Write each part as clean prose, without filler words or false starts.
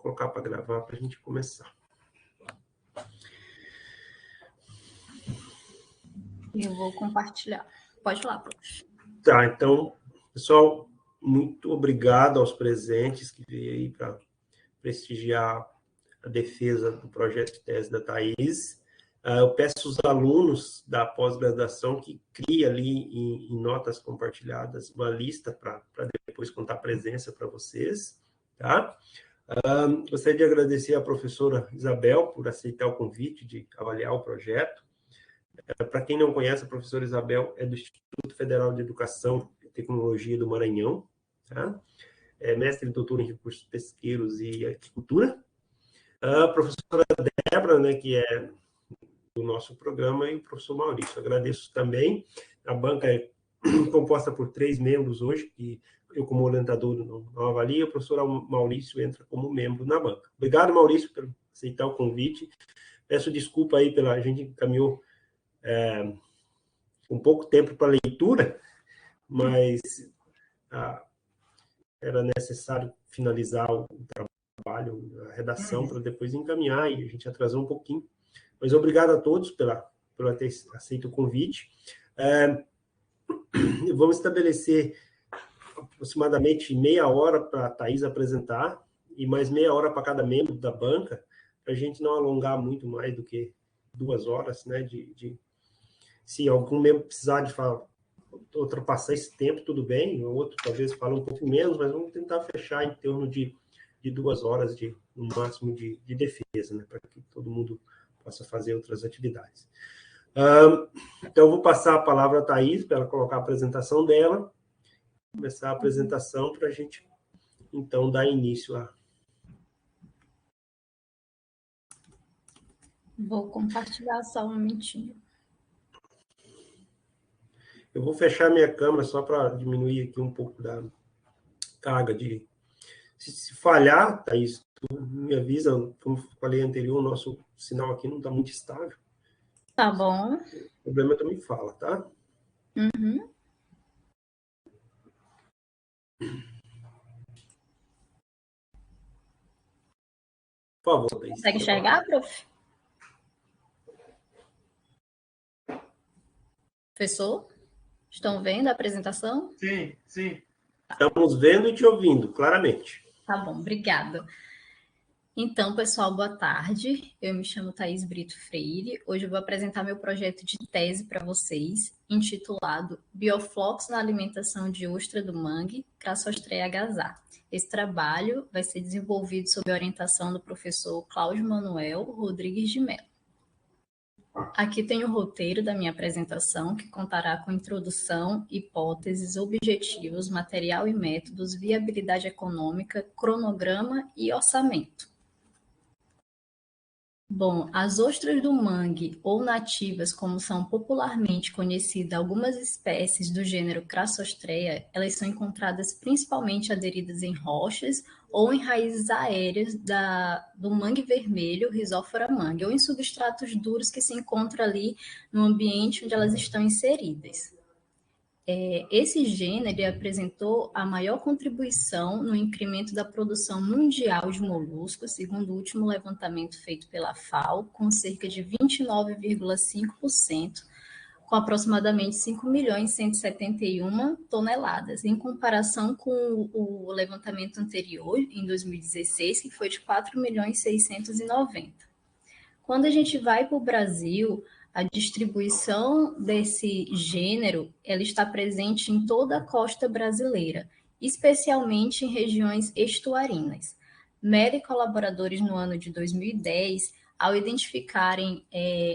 colocar para gravar para a gente começar. Eu vou compartilhar. Pode falar, prof. Tá, então, pessoal, muito obrigado aos presentes que veio aí para prestigiar a defesa do projeto de tese da Thaís. Eu peço aos alunos da pós-graduação que criem ali em notas compartilhadas uma lista para depois contar a presença para vocês, tá? Gostaria de agradecer à professora Isabel por aceitar o convite de avaliar o projeto. Para quem não conhece, a professora Isabel é do Instituto Federal de Educação e Tecnologia do Maranhão, tá? É mestre e doutora em recursos pesqueiros e agricultura. A professora Débora, né, que é do nosso programa, e o professor Maurício. Agradeço também. A banca é composta por 3 membros hoje, que eu, como orientador, não avalio. O professor Maurício entra como membro na banca. Obrigado, Maurício, por aceitar o convite. Peço desculpa aí a gente encaminhou um pouco tempo para leitura, mas era necessário finalizar o trabalho, a redação, para depois encaminhar, e a gente atrasou um pouquinho. Mas obrigado a todos por ter aceito o convite. Vamos estabelecer aproximadamente meia hora para a Thaís apresentar, e mais meia hora para cada membro da banca, para a gente não alongar muito mais do que 2 horas, né? Se algum membro precisar de ultrapassar esse tempo, tudo bem, o outro talvez fale um pouco menos, mas vamos tentar fechar em torno de 2 horas, no máximo, de defesa, né? Para que todo mundo possa fazer outras atividades. Então, eu vou passar a palavra à Thaís, para ela colocar a apresentação dela, começar a apresentação para a gente, então, dar início a... Vou compartilhar só um minutinho. Eu vou fechar minha câmera só para diminuir aqui um pouco da carga de... Se falhar, Thaís, tu me avisa, como falei anterior, o nosso sinal aqui não está muito estável. Tá bom. O problema também fala, tá? Uhum. Por favor, Thaís. Consegue enxergar, prof? Professor? Estão vendo a apresentação? Sim, sim. Estamos vendo e te ouvindo, claramente. Tá bom, obrigada. Então, pessoal, boa tarde. Eu me chamo Thaís Brito Freire. Hoje eu vou apresentar meu projeto de tese para vocês, intitulado Bioflocos na alimentação de ostra do mangue, Crassostreia agasalha. Esse trabalho vai ser desenvolvido sob a orientação do professor Cláudio Manuel Rodrigues de Mello. Aqui tem o roteiro da minha apresentação, que contará com introdução, hipóteses, objetivos, material e métodos, viabilidade econômica, cronograma e orçamento. Bom, as ostras do mangue, ou nativas, como são popularmente conhecidas algumas espécies do gênero Crassostreia, elas são encontradas principalmente aderidas em rochas ou em raízes aéreas do mangue vermelho, Rhizophora mangue, ou em substratos duros que se encontram ali no ambiente onde elas estão inseridas. Esse gênero apresentou a maior contribuição no incremento da produção mundial de moluscos, segundo o último levantamento feito pela FAO, com cerca de 29,5%, com aproximadamente 5.171 toneladas, em comparação com o levantamento anterior, em 2016, que foi de 4.690. Quando a gente vai para o Brasil, a distribuição desse gênero ela está presente em toda a costa brasileira, especialmente em regiões estuarinas. Mello e colaboradores no ano de 2010, ao identificarem,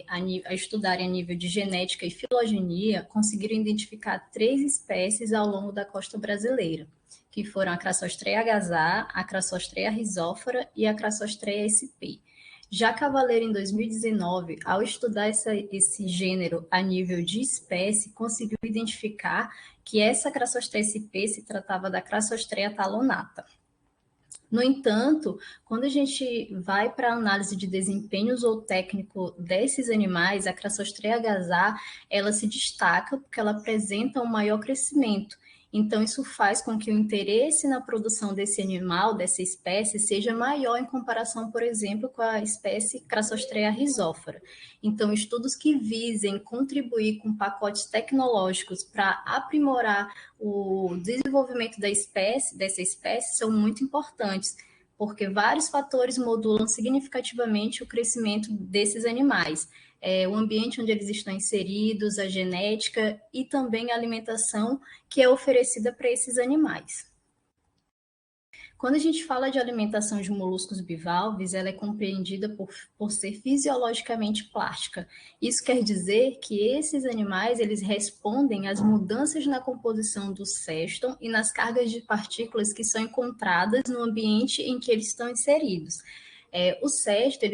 a estudarem a nível de genética e filogenia, conseguiram identificar 3 espécies ao longo da costa brasileira, que foram a Crassostreia agasalha, a Crassostreia rhizóphora e a Crassostreia sp. Já Cavaleiro, em 2019, ao estudar esse gênero a nível de espécie, conseguiu identificar que essa Crassostreia sp se tratava da Crassostreia talonata. No entanto, quando a gente vai para a análise de desempenho zootécnico desses animais, a Crassostreia agasalha, ela se destaca porque ela apresenta um maior crescimento. Então, isso faz com que o interesse na produção desse animal, dessa espécie, seja maior em comparação, por exemplo, com a espécie Crassostrea rhizóphora. Então, estudos que visem contribuir com pacotes tecnológicos para aprimorar o desenvolvimento dessa espécie, são muito importantes, porque vários fatores modulam significativamente o crescimento desses animais. O ambiente onde eles estão inseridos, a genética e também a alimentação que é oferecida para esses animais. Quando a gente fala de alimentação de moluscos bivalves, ela é compreendida por ser fisiologicamente plástica. Isso quer dizer que esses animais eles respondem às mudanças na composição do ceston e nas cargas de partículas que são encontradas no ambiente em que eles estão inseridos. O ceston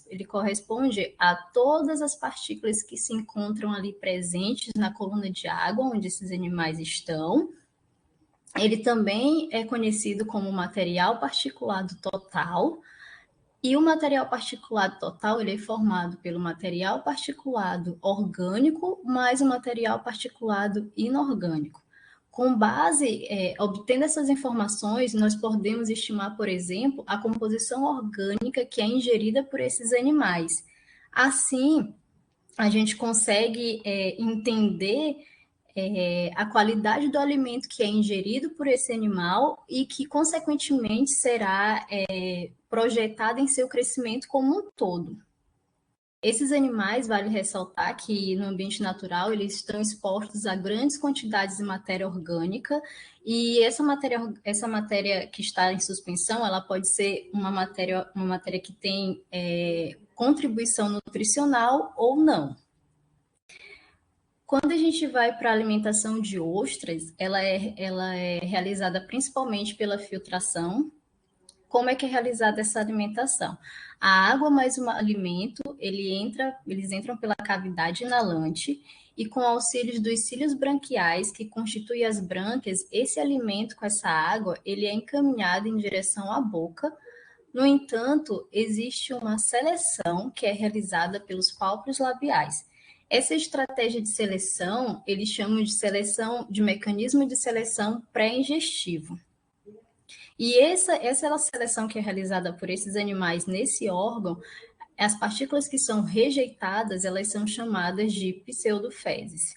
ele corresponde a todas as partículas que se encontram ali presentes na coluna de água onde esses animais estão. Ele também é conhecido como material particulado total, e o material particulado total ele é formado pelo material particulado orgânico mais o material particulado inorgânico. Com base, obtendo essas informações, nós podemos estimar, por exemplo, a composição orgânica que é ingerida por esses animais. Assim, a gente consegue entender a qualidade do alimento que é ingerido por esse animal e que, consequentemente, será projetado em seu crescimento como um todo. Esses animais, vale ressaltar que no ambiente natural eles estão expostos a grandes quantidades de matéria orgânica e essa matéria que está em suspensão, ela pode ser uma matéria que tem contribuição nutricional ou não. Quando a gente vai para a alimentação de ostras, ela é realizada principalmente pela filtração. Como é que é realizada essa alimentação? A água mais o alimento, eles entram pela cavidade inalante e com auxílio dos cílios branquiais, que constituem as brânquias, esse alimento com essa água, ele é encaminhado em direção à boca. No entanto, existe uma seleção que é realizada pelos pálpebras labiais. Essa estratégia de seleção, eles chamam de mecanismo de seleção pré-ingestivo. E essa é a seleção que é realizada por esses animais nesse órgão. As partículas que são rejeitadas, elas são chamadas de pseudofezes.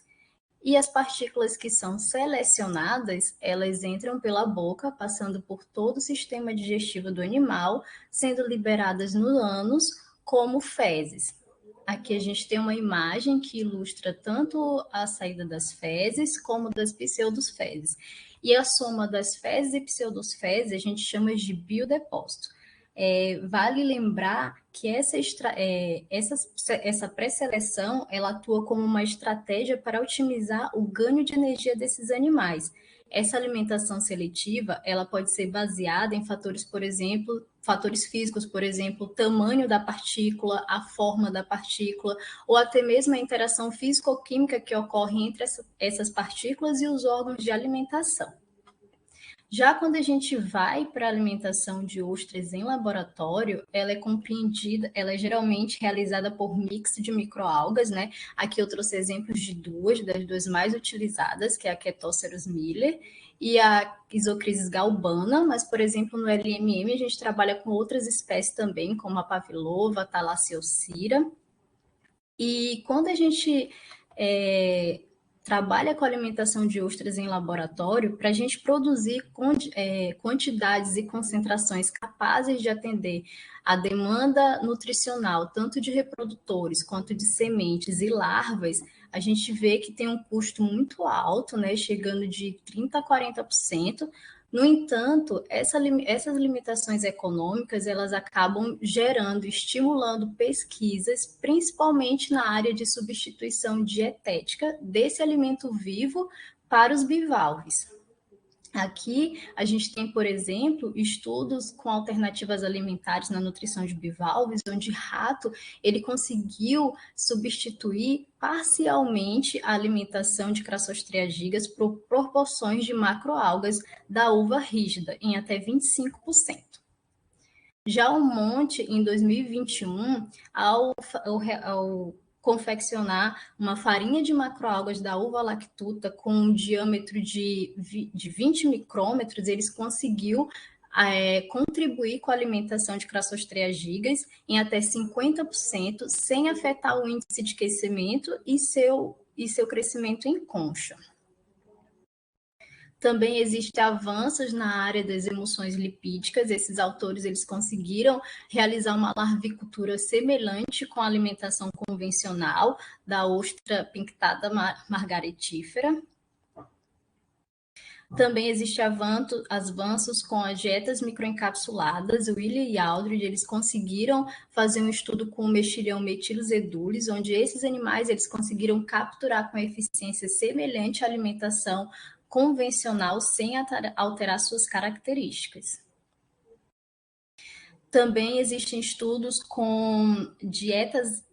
E as partículas que são selecionadas, elas entram pela boca, passando por todo o sistema digestivo do animal, sendo liberadas no ânus como fezes. Aqui a gente tem uma imagem que ilustra tanto a saída das fezes como das pseudofezes. E a soma das fezes e pseudofezes a gente chama de biodepósito. Vale lembrar que essa pré-seleção ela atua como uma estratégia para otimizar o ganho de energia desses animais. Essa alimentação seletiva ela pode ser baseada em fatores, por exemplo, fatores físicos, por exemplo, o tamanho da partícula, a forma da partícula, ou até mesmo a interação físico-química que ocorre entre essas partículas e os órgãos de alimentação. Já quando a gente vai para a alimentação de ostras em laboratório, ela é geralmente realizada por mix de microalgas, né? Aqui eu trouxe exemplos de das duas mais utilizadas, que é a Chetoceros miller e a Isocrisis galbana, mas, por exemplo, no LMM a gente trabalha com outras espécies também, como a Pavlova, a Thalassiocira. E quando a gente trabalha com a alimentação de ostras em laboratório, para a gente produzir quantidades e concentrações capazes de atender a demanda nutricional, tanto de reprodutores quanto de sementes e larvas, a gente vê que tem um custo muito alto, né, chegando de 30% a 40%. No entanto, essas limitações econômicas, elas acabam estimulando pesquisas, principalmente na área de substituição dietética desse alimento vivo para os bivalves. Aqui a gente tem, por exemplo, estudos com alternativas alimentares na nutrição de bivalves, onde rato ele conseguiu substituir parcialmente a alimentação de Crassostrea gigas por proporções de macroalgas da uva rígida, em até 25%. Já o Monte, em 2021, ao confeccionar uma farinha de macroalgas da uva lactuta com um diâmetro de 20 micrômetros, eles conseguiu contribuir com a alimentação de Crassostrea gigas em até 50%, sem afetar o índice de aquecimento e seu crescimento em concha. Também existem avanços na área das emulsões lipídicas. Esses autores eles conseguiram realizar uma larvicultura semelhante com a alimentação convencional da ostra pinctada margaretífera. Também existem avanços com as dietas microencapsuladas. O William e Aldridge eles conseguiram fazer um estudo com o mexilhão Methylus edulis, onde esses animais eles conseguiram capturar com eficiência semelhante à alimentação convencional sem alterar suas características. Também existem estudos com dietas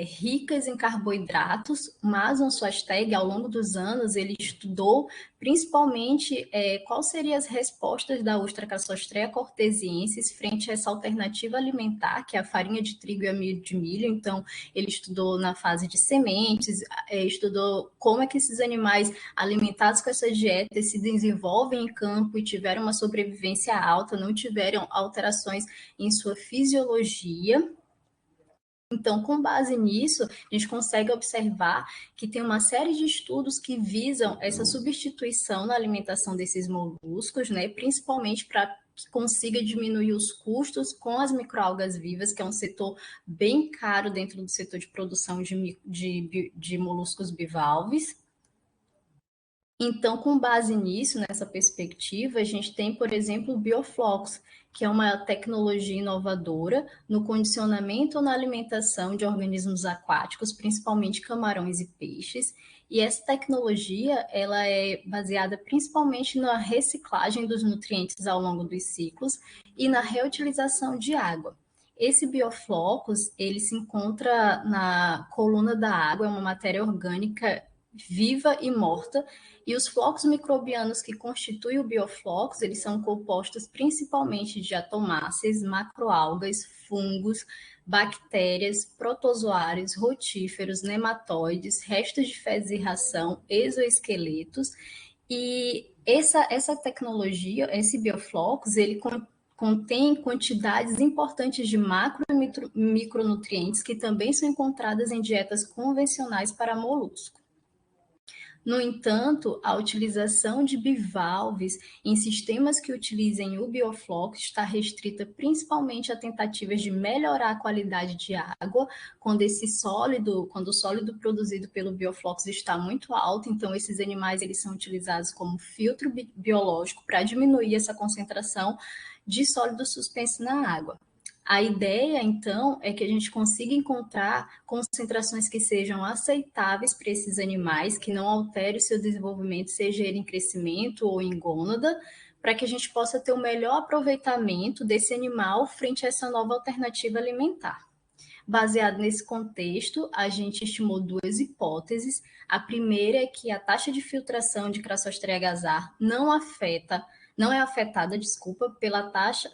ricas em carboidratos. Mason Swasteg, ao longo dos anos, ele estudou principalmente quais seriam as respostas da ostra Crassostrea cortesiensis frente a essa alternativa alimentar, que é a farinha de trigo e amido de milho. Então, ele estudou na fase de sementes, estudou como é que esses animais alimentados com essa dieta se desenvolvem em campo e tiveram uma sobrevivência alta, não tiveram alterações em sua fisiologia. Então, com base nisso, a gente consegue observar que tem uma série de estudos que visam essa substituição na alimentação desses moluscos, né, principalmente para que consiga diminuir os custos com as microalgas vivas, que é um setor bem caro dentro do setor de produção de moluscos bivalves. Então, com base nisso, nessa perspectiva, a gente tem, por exemplo, o Bioflox, que é uma tecnologia inovadora no condicionamento ou na alimentação de organismos aquáticos, principalmente camarões e peixes. E essa tecnologia ela é baseada principalmente na reciclagem dos nutrientes ao longo dos ciclos e na reutilização de água. Esse bioflocos, ele se encontra na coluna da água, é uma matéria orgânica viva e morta, e os flocos microbianos que constituem o bioflocos, eles são compostos principalmente de atomáceas, macroalgas, fungos, bactérias, protozoários, rotíferos, nematóides, restos de fezes e ração, exoesqueletos, e essa tecnologia, esse bioflocos, ele contém quantidades importantes de macro e micronutrientes que também são encontradas em dietas convencionais para molusco. No entanto, a utilização de bivalves em sistemas que utilizem o bioflox está restrita principalmente a tentativas de melhorar a qualidade de água, quando o sólido produzido pelo bioflox está muito alto. Então, esses animais eles são utilizados como filtro biológico para diminuir essa concentração de sólido suspenso na água. A ideia, então, é que a gente consiga encontrar concentrações que sejam aceitáveis para esses animais, que não alterem o seu desenvolvimento, seja ele em crescimento ou em gônada, para que a gente possa ter o melhor aproveitamento desse animal frente a essa nova alternativa alimentar. Baseado nesse contexto, a gente estimou duas hipóteses. A primeira é que a taxa de filtração de Crassostrea agazar não é afetada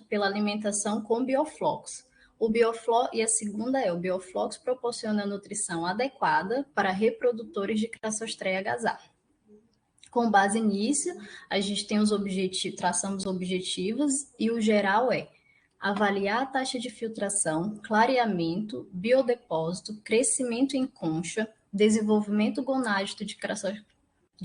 pela alimentação com bioflocos. E a segunda é o bioflocos proporciona nutrição adequada para reprodutores de Crassostrea agazar. Com base nisso, a gente tem traçamos objetivos e o geral é avaliar a taxa de filtração, clareamento, biodepósito, crescimento em concha, desenvolvimento gonádico de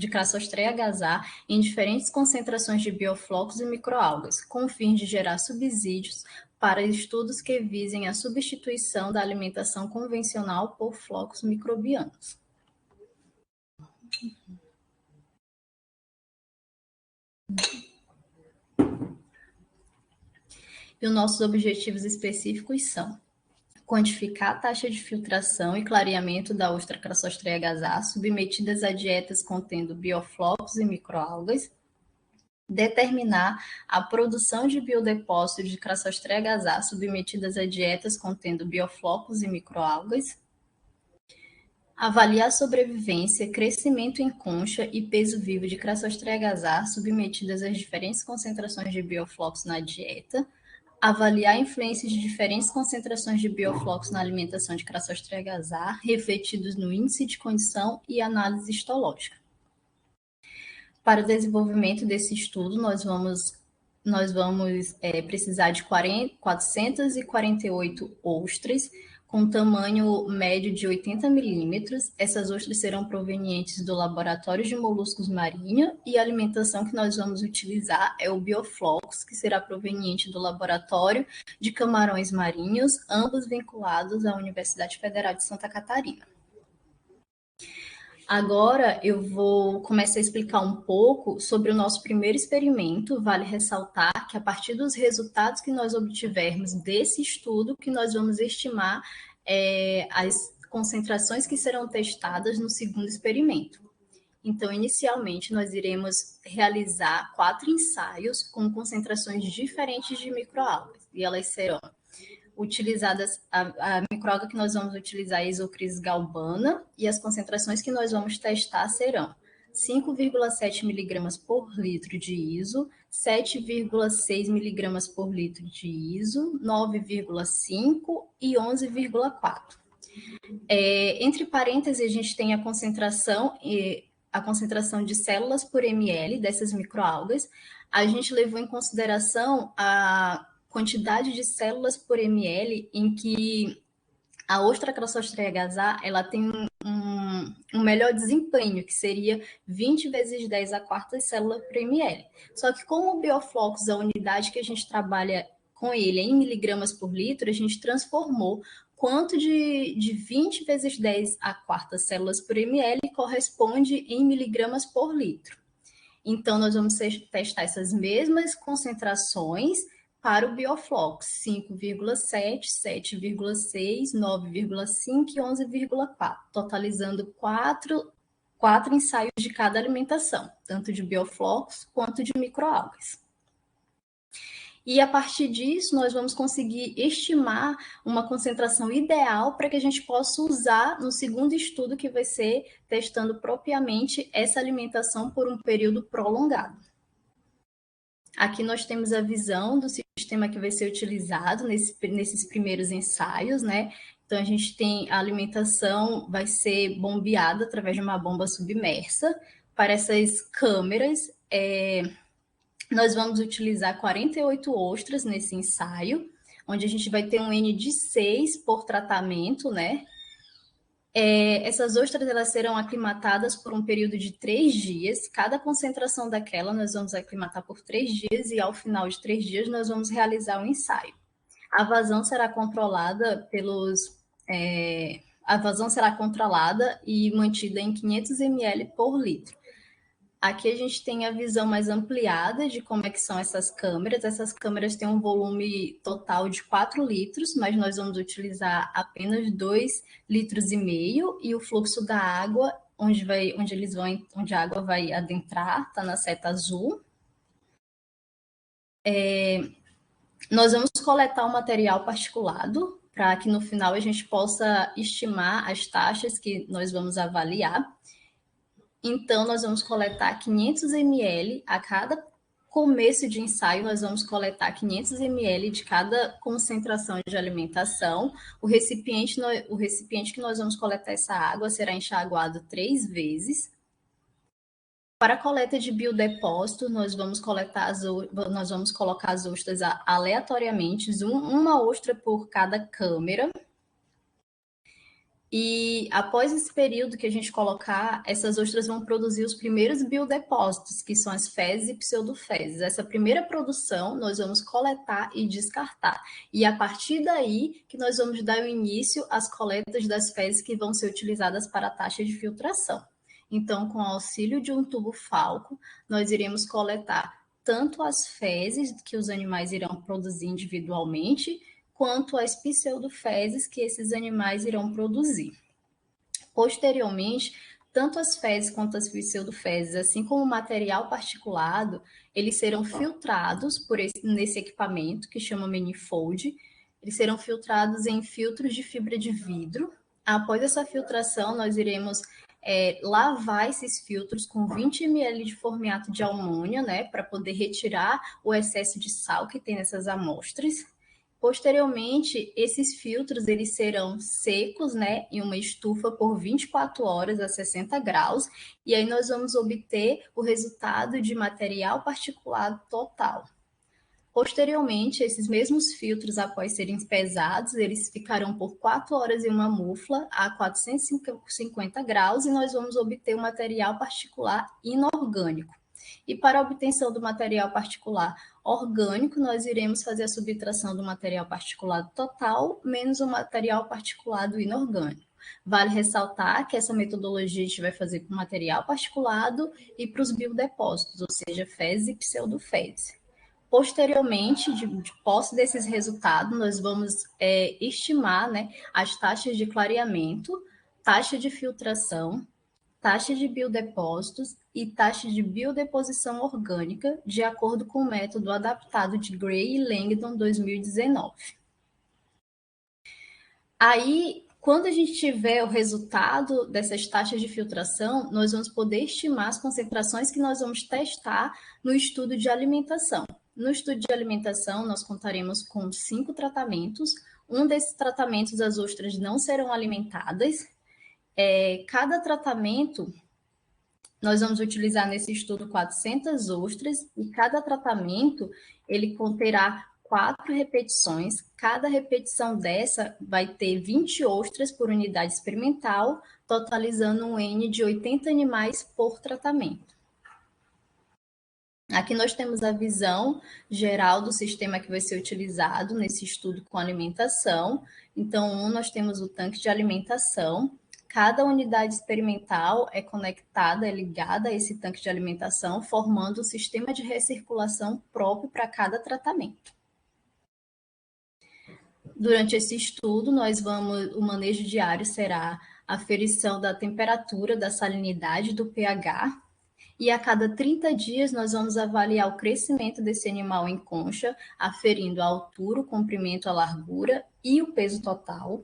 Crassostrea agazar em diferentes concentrações de bioflocos e microalgas, com o fim de gerar subsídios para estudos que visem a substituição da alimentação convencional por flocos microbianos. E os nossos objetivos específicos são quantificar a taxa de filtração e clareamento da ostra Crassostrea agazar submetidas a dietas contendo bioflocos e microalgas, determinar a produção de biodepósitos de Crassostrea agazar submetidas a dietas contendo bioflocos e microalgas, avaliar a sobrevivência, crescimento em concha e peso vivo de Crassostrea agazar submetidas às diferentes concentrações de bioflocos na dieta, avaliar a influência de diferentes concentrações de bioflocos na alimentação de Crassostrea agasallar, refletidos no índice de condição e análise histológica. Para o desenvolvimento desse estudo, nós vamos precisar de 448 ostras, com tamanho médio de 80 milímetros. Essas ostras serão provenientes do laboratório de moluscos marinhos e a alimentação que nós vamos utilizar é o Bioflocos, que será proveniente do laboratório de camarões marinhos, ambos vinculados à Universidade Federal de Santa Catarina. Agora eu vou começar a explicar um pouco sobre o nosso primeiro experimento. Vale ressaltar que a partir dos resultados que nós obtivermos desse estudo, que nós vamos estimar as concentrações que serão testadas no segundo experimento. Então, inicialmente, nós iremos realizar 4 ensaios com concentrações diferentes de microalgas, e elas serão utilizadas, a microalga que nós vamos utilizar é a Isocris galbana, e as concentrações que nós vamos testar serão 5,7 miligramas por litro de ISO, 7,6 miligramas por litro de ISO, 9,5 e 11,4. Entre parênteses, a gente tem a concentração de células por ml dessas microalgas. A gente levou em consideração a quantidade de células por ml em que a ostra Crassostrea agasallar ela tem um melhor desempenho, que seria 20 vezes 10 a quarta célula por ml. Só que como o Bioflocos, a unidade que a gente trabalha com ele é em miligramas por litro, a gente transformou quanto de 20 vezes 10 a quarta células por ml corresponde em miligramas por litro. Então, nós vamos testar essas mesmas concentrações para o Bioflocos, 5,7, 7,6, 9,5 e 11,4, totalizando 4 ensaios de cada alimentação, tanto de Bioflocos quanto de microalgas. E a partir disso, nós vamos conseguir estimar uma concentração ideal para que a gente possa usar no segundo estudo, que vai ser testando propriamente essa alimentação por um período prolongado. Aqui nós temos a visão do sistema que vai ser utilizado nesses primeiros ensaios, né? Então, a gente tem a alimentação, vai ser bombeada através de uma bomba submersa. Para essas câmeras, nós vamos utilizar 48 ostras nesse ensaio, onde a gente vai ter um N de 6 por tratamento, né? Essas ostras elas serão aclimatadas por um período de 3 dias. Cada concentração daquela nós vamos aclimatar por 3 dias e ao final de 3 dias nós vamos realizar um ensaio. A vazão será controlada e mantida em 500 ml por litro. Aqui a gente tem a visão mais ampliada de como é que são essas câmeras. Essas câmeras têm um volume total de 4 litros, mas nós vamos utilizar apenas 2,5 litros e o fluxo da água, onde a água vai adentrar, está na seta azul. Nós vamos coletar o material particulado para que no final a gente possa estimar as taxas que nós vamos avaliar. Então, nós vamos coletar 500 ml a cada começo de ensaio, nós vamos coletar 500 ml de cada concentração de alimentação. O recipiente que nós vamos coletar essa água será enxaguado 3 vezes. Para a coleta de biodepósito, nós vamos colocar as ostras aleatoriamente, uma ostra por cada câmera. E após esse período que a gente colocar, essas ostras vão produzir os primeiros biodepósitos, que são as fezes e pseudofezes. Essa primeira produção nós vamos coletar e descartar. E a partir daí que nós vamos dar o início às coletas das fezes que vão ser utilizadas para a taxa de filtração. Então, com o auxílio de um tubo Falco, nós iremos coletar tanto as fezes que os animais irão produzir individualmente, quanto às pseudofezes que esses animais irão produzir. Posteriormente, tanto as fezes quanto as pseudofezes, assim como o material particulado, eles serão filtrados nesse equipamento que chama Manifold. Eles serão filtrados em filtros de fibra de vidro. Após essa filtração, nós iremos lavar esses filtros com 20 ml de formiato de amônio, né, para poder retirar o excesso de sal que tem nessas amostras. Posteriormente, esses filtros eles serão secos, né, em uma estufa por 24 horas a 60 graus, e aí nós vamos obter o resultado de material particulado total. Posteriormente, esses mesmos filtros, após serem pesados, eles ficarão por 4 horas em uma mufla a 450 graus e nós vamos obter o material particular inorgânico. E para a obtenção do material particular orgânico, nós iremos fazer a subtração do material particulado total menos o material particulado inorgânico. Vale ressaltar que essa metodologia a gente vai fazer com material particulado e para os biodepósitos, ou seja, fezes e pseudofezes. Posteriormente, de posse desses resultados, nós vamos estimar, né, as taxas de clareamento, taxa de filtração, taxa de biodepósitos e taxa de biodeposição orgânica, de acordo com o método adaptado de Gray e Langdon 2019. Aí, quando a gente tiver o resultado dessas taxas de filtração, nós vamos poder estimar as concentrações que nós vamos testar no estudo de alimentação. No estudo de alimentação, nós contaremos com 5 tratamentos. Um desses tratamentos, as ostras não serão alimentadas. Cada tratamento, nós vamos utilizar nesse estudo 400 ostras e cada tratamento, ele conterá 4 repetições. Cada repetição dessa vai ter 20 ostras por unidade experimental, totalizando um N de 80 animais por tratamento. Aqui nós temos a visão geral do sistema que vai ser utilizado nesse estudo com alimentação. Então, nós temos o tanque de alimentação. Cada unidade experimental é conectada, é ligada a esse tanque de alimentação, formando um sistema de recirculação próprio para cada tratamento. Durante esse estudo, o manejo diário será a aferição da temperatura, da salinidade, do pH, e a cada 30 dias nós vamos avaliar o crescimento desse animal em concha, aferindo a altura, o comprimento, a largura e o peso total.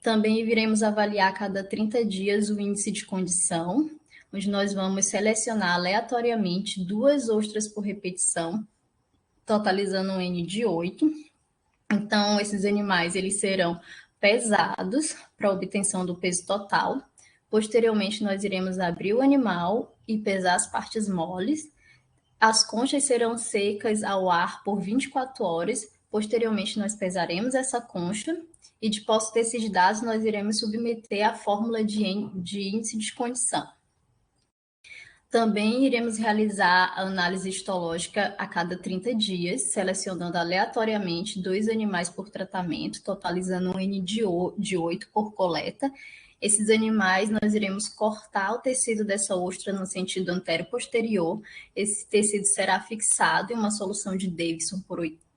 Também iremos avaliar a cada 30 dias o índice de condição, onde nós vamos selecionar aleatoriamente 2 ostras por repetição, totalizando um N de 8. Então, esses animais eles serão pesados para a obtenção do peso total. Posteriormente, nós iremos abrir o animal e pesar as partes moles. As conchas serão secas ao ar por 24 horas. Posteriormente, nós pesaremos essa concha e, de posse desses dados, nós iremos submeter a fórmula de índice de condição. Também iremos realizar a análise histológica a cada 30 dias, selecionando aleatoriamente 2 animais por tratamento, totalizando um N de 8 por coleta. Esses animais, nós iremos cortar o tecido dessa ostra no sentido antero-posterior. Esse tecido será fixado em uma solução de Davidson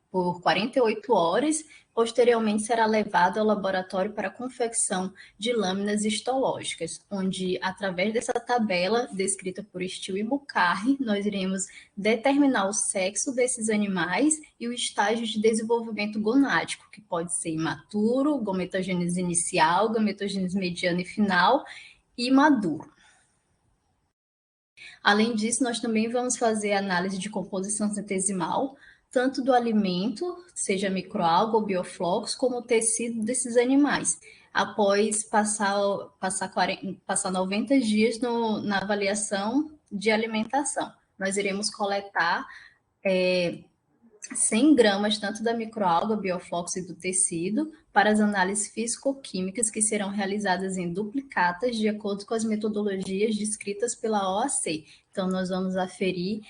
por 48 horas. Posteriormente, será levado ao laboratório para a confecção de lâminas histológicas, onde, através dessa tabela descrita por Steele e Bucharri, nós iremos determinar o sexo desses animais e o estágio de desenvolvimento gonádico, que pode ser imaturo, gametogênese inicial, gametogênese mediana e final, e maduro. Além disso, nós também vamos fazer análise de composição centesimal, tanto do alimento, seja microalga ou bioflocos, como o tecido desses animais, após passar 90 dias na avaliação de alimentação. Nós iremos coletar 100 gramas tanto da microalga, bioflocos e do tecido para as análises físico-químicas que serão realizadas em duplicatas de acordo com as metodologias descritas pela OAC. Então, nós vamos aferir,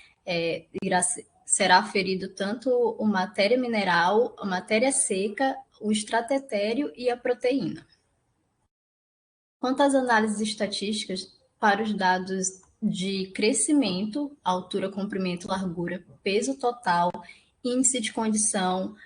será aferido tanto a matéria mineral, a matéria seca, o extrato etéreo e a proteína. Quanto às análises estatísticas, para os dados de crescimento, altura, comprimento, largura, peso total, índice de condição,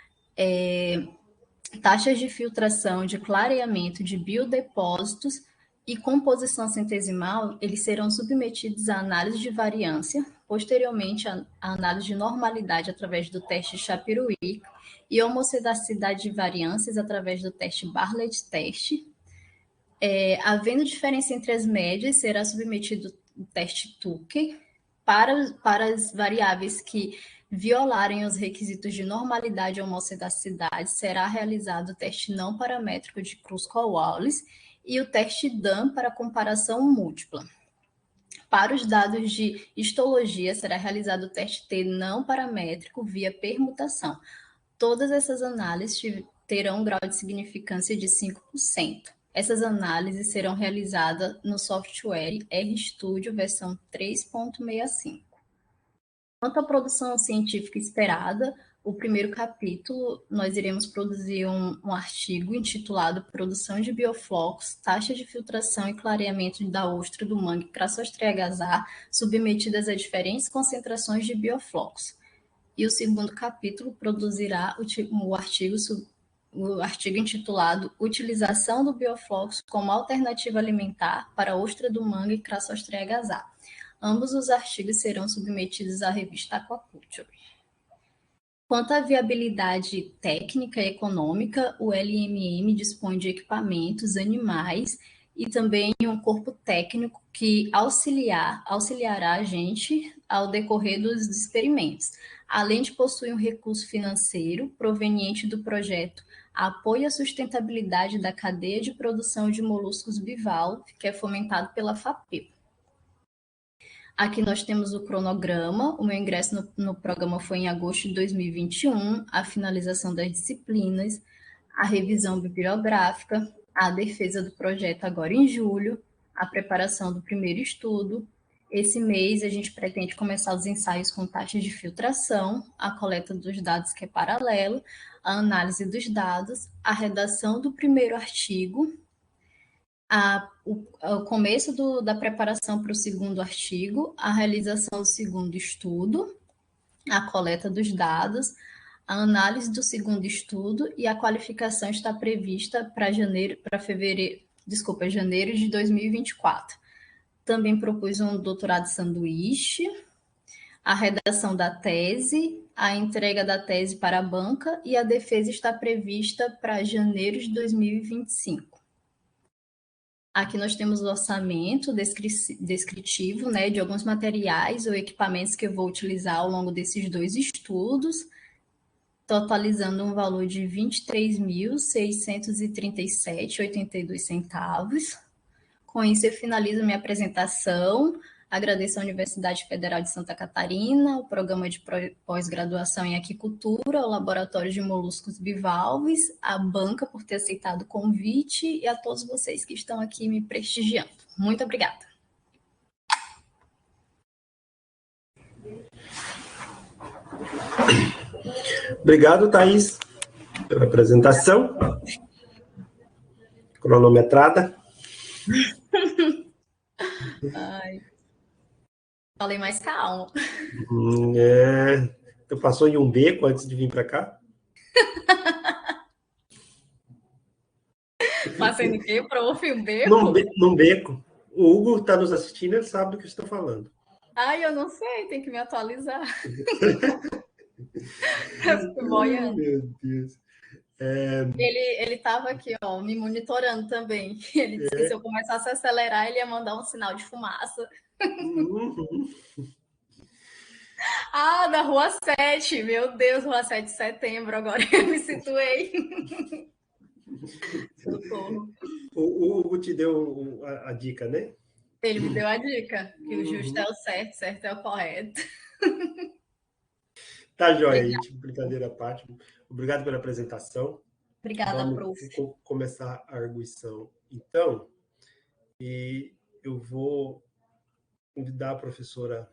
taxas de filtração, de clareamento, de biodepósitos e composição centesimal, eles serão submetidos à análise de variância, posteriormente à análise de normalidade através do teste Shapiro-Wilk e homocedaticidade de variâncias através do teste Bartlett Test. Havendo diferença entre as médias, será submetido o teste Tukey para as variáveis que violarem os requisitos de normalidade ou homocidacidade, será realizado o teste não paramétrico de Kruskal-Wallis e o teste DAM para comparação múltipla. Para os dados de histologia, será realizado o teste T não paramétrico via permutação. Todas essas análises terão um grau de significância de 5%. Essas análises serão realizadas no software RStudio versão 3.65. Quanto à produção científica esperada, o primeiro capítulo, nós iremos produzir um artigo intitulado Produção de bioflocos, taxa de filtração e clareamento da ostra do mangue Crassostrea agasalha submetidas a diferentes concentrações de bioflocos. E o segundo capítulo produzirá o artigo intitulado Utilização do bioflocos como alternativa alimentar para a ostra do mangue Crassostrea agasalha. Ambos os artigos serão submetidos à revista Aquaculture. Quanto à viabilidade técnica e econômica, o LMM dispõe de equipamentos, animais e também um corpo técnico que auxiliará a gente ao decorrer dos experimentos, além de possuir um recurso financeiro proveniente do projeto Apoio à Sustentabilidade da Cadeia de Produção de Moluscos Bivalve, que é fomentado pela FAPEM. Aqui nós temos o cronograma. O meu ingresso no programa foi em agosto de 2021, a finalização das disciplinas, a revisão bibliográfica, a defesa do projeto agora em julho, a preparação do primeiro estudo. Esse mês a gente pretende começar os ensaios com taxas de filtração, a coleta dos dados que é paralelo, a análise dos dados, a redação do primeiro artigo, o começo da preparação para o segundo artigo, a realização do segundo estudo, a coleta dos dados, a análise do segundo estudo e a qualificação está prevista para janeiro de 2024. Também propus um doutorado sanduíche, a redação da tese, a entrega da tese para a banca e a defesa está prevista para janeiro de 2025. Aqui nós temos o orçamento descritivo, né, de alguns materiais ou equipamentos que eu vou utilizar ao longo desses 2 estudos, totalizando um valor de R$ 23.637,82. Com isso, eu finalizo minha apresentação. Agradeço à Universidade Federal de Santa Catarina, o programa de pós-graduação em aquicultura, o Laboratório de Moluscos Bivalves, a banca por ter aceitado o convite e a todos vocês que estão aqui me prestigiando. Muito obrigada. Obrigado, Thaís, pela apresentação. Cronometrada. Ai. Falei mais calmo. Tu passou em um beco antes de vir para cá? Passei no quê, prof? Um beco? Num beco. O Hugo está nos assistindo, ele sabe do que estou falando. Ai, eu não sei, tem que me atualizar. Meu Deus. Ele estava aqui, ó, me monitorando também. Ele disse que se eu começasse a acelerar, ele ia mandar um sinal de fumaça. Da Rua 7. Meu Deus, Rua 7 de Setembro. Agora eu me situei. Socorro. O Hugo te deu a dica, né? Ele me deu a dica, que o justo é o certo é o correto. Tá, joia, gente. Brincadeira à parte. Obrigado pela apresentação. Obrigada, prof. Vamos começar a arguição. Então, e eu vou convidar a professora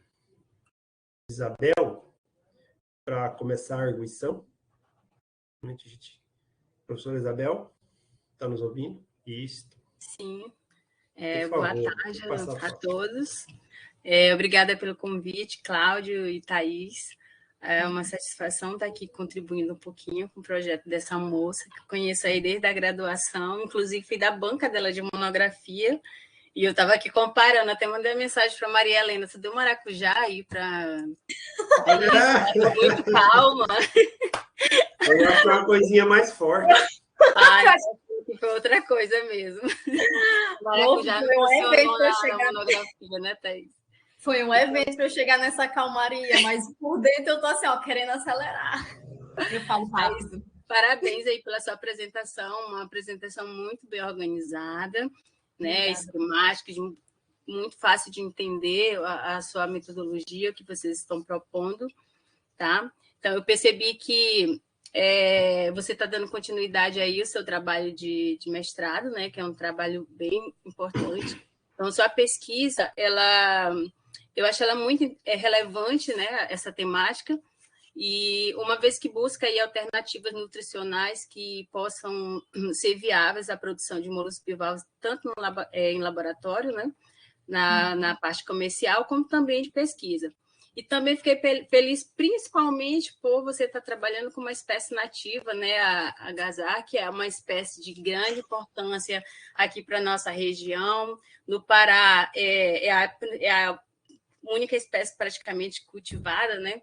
Isabel para começar a arguição. Professora Isabel, está nos ouvindo? Isso. Sim. Boa tarde a todos. Obrigada pelo convite, Cláudio e Thaís. É uma satisfação estar aqui contribuindo um pouquinho com o projeto dessa moça, que eu conheço aí desde a graduação, inclusive fui da banca dela de monografia, e eu estava aqui comparando, até mandei uma mensagem para Maria Helena, você deu maracujá aí para... muito calma. Eu acho uma coisinha mais forte. foi outra coisa mesmo. Maracujá foi um evento para eu chegar monografia, né, Thaís? Foi um evento para eu chegar nessa calmaria, mas por dentro eu tô assim, ó, querendo acelerar. Eu falo rápido. Parabéns aí pela sua apresentação, uma apresentação muito bem organizada, né? Esquemática, muito fácil de entender a sua metodologia, o que vocês estão propondo, tá? Então, eu percebi que você está dando continuidade aí ao seu trabalho de mestrado, né? Que é um trabalho bem importante. Então, sua pesquisa, eu acho ela muito relevante, né? Essa temática. E uma vez que busca aí alternativas nutricionais que possam ser viáveis à produção de moluscos bivalves, tanto em laboratório, né, na parte comercial, como também de pesquisa. E também fiquei feliz, principalmente por você estar trabalhando com uma espécie nativa, né, a agazar, que é uma espécie de grande importância aqui para a nossa região. No Pará, é a única espécie praticamente cultivada, né?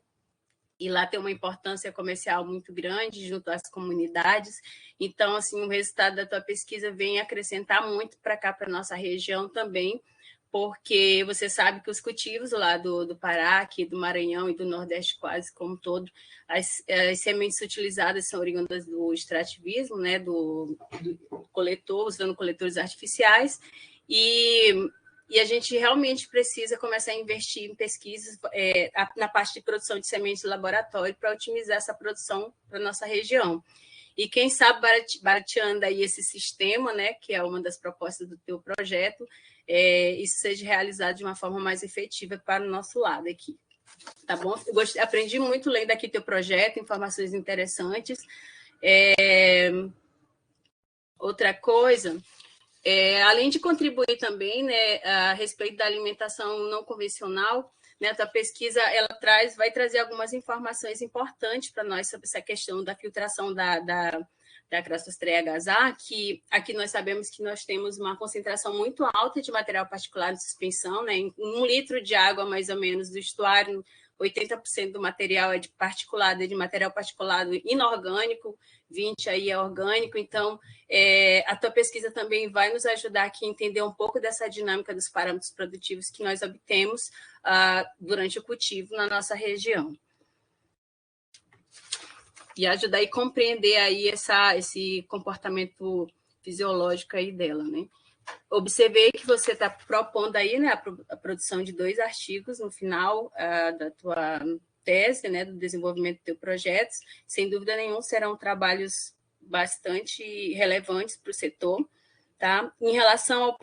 E lá tem uma importância comercial muito grande junto às comunidades. Então, assim, o resultado da tua pesquisa vem acrescentar muito para cá, para a nossa região também, porque você sabe que os cultivos lá do Pará, aqui do Maranhão e do Nordeste quase como todo, as sementes utilizadas são oriundas do extrativismo, né, do coletor, usando coletores artificiais, e a gente realmente precisa começar a investir em pesquisas na parte de produção de sementes de laboratório para otimizar essa produção para a nossa região. E quem sabe, barateando aí esse sistema, né, que é uma das propostas do teu projeto, isso seja realizado de uma forma mais efetiva para o nosso lado aqui. Tá bom? Aprendi muito lendo aqui teu projeto, informações interessantes. Outra coisa... além de contribuir também, né, a respeito da alimentação não convencional, né, a tua pesquisa vai trazer algumas informações importantes para nós sobre essa questão da filtração da Crassostreia agasalha, que aqui nós sabemos que nós temos uma concentração muito alta de material particulado de suspensão, né, em 1 litro de água, mais ou menos, do estuário, 80% do material é de material particulado inorgânico, 20% aí é orgânico. Então, a tua pesquisa também vai nos ajudar aqui a entender um pouco dessa dinâmica dos parâmetros produtivos que nós obtemos durante o cultivo na nossa região. E ajudar a compreender aí esse comportamento fisiológico aí dela, né? Observei que você está propondo aí, né, a produção de 2 artigos no final da tua tese, né, do desenvolvimento do teu projeto. Sem dúvida nenhuma, serão trabalhos bastante relevantes para o setor, tá? Em relação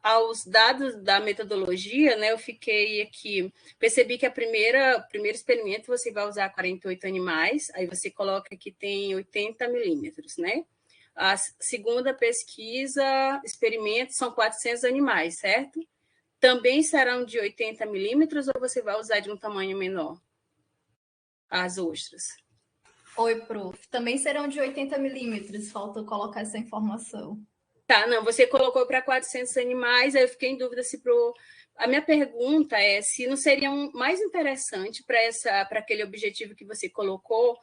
aos dados da metodologia, né, eu fiquei aqui, percebi que o primeiro experimento você vai usar 48 animais, aí você coloca que tem 80 milímetros, né? A segunda pesquisa, experimento, são 400 animais, certo? Também serão de 80 milímetros ou você vai usar de um tamanho menor? As ostras. Oi, prof. Também serão de 80 milímetros, falta colocar essa informação. Tá, não, você colocou para 400 animais, aí eu fiquei em dúvida se A minha pergunta é se não seria mais interessante para aquele objetivo que você colocou,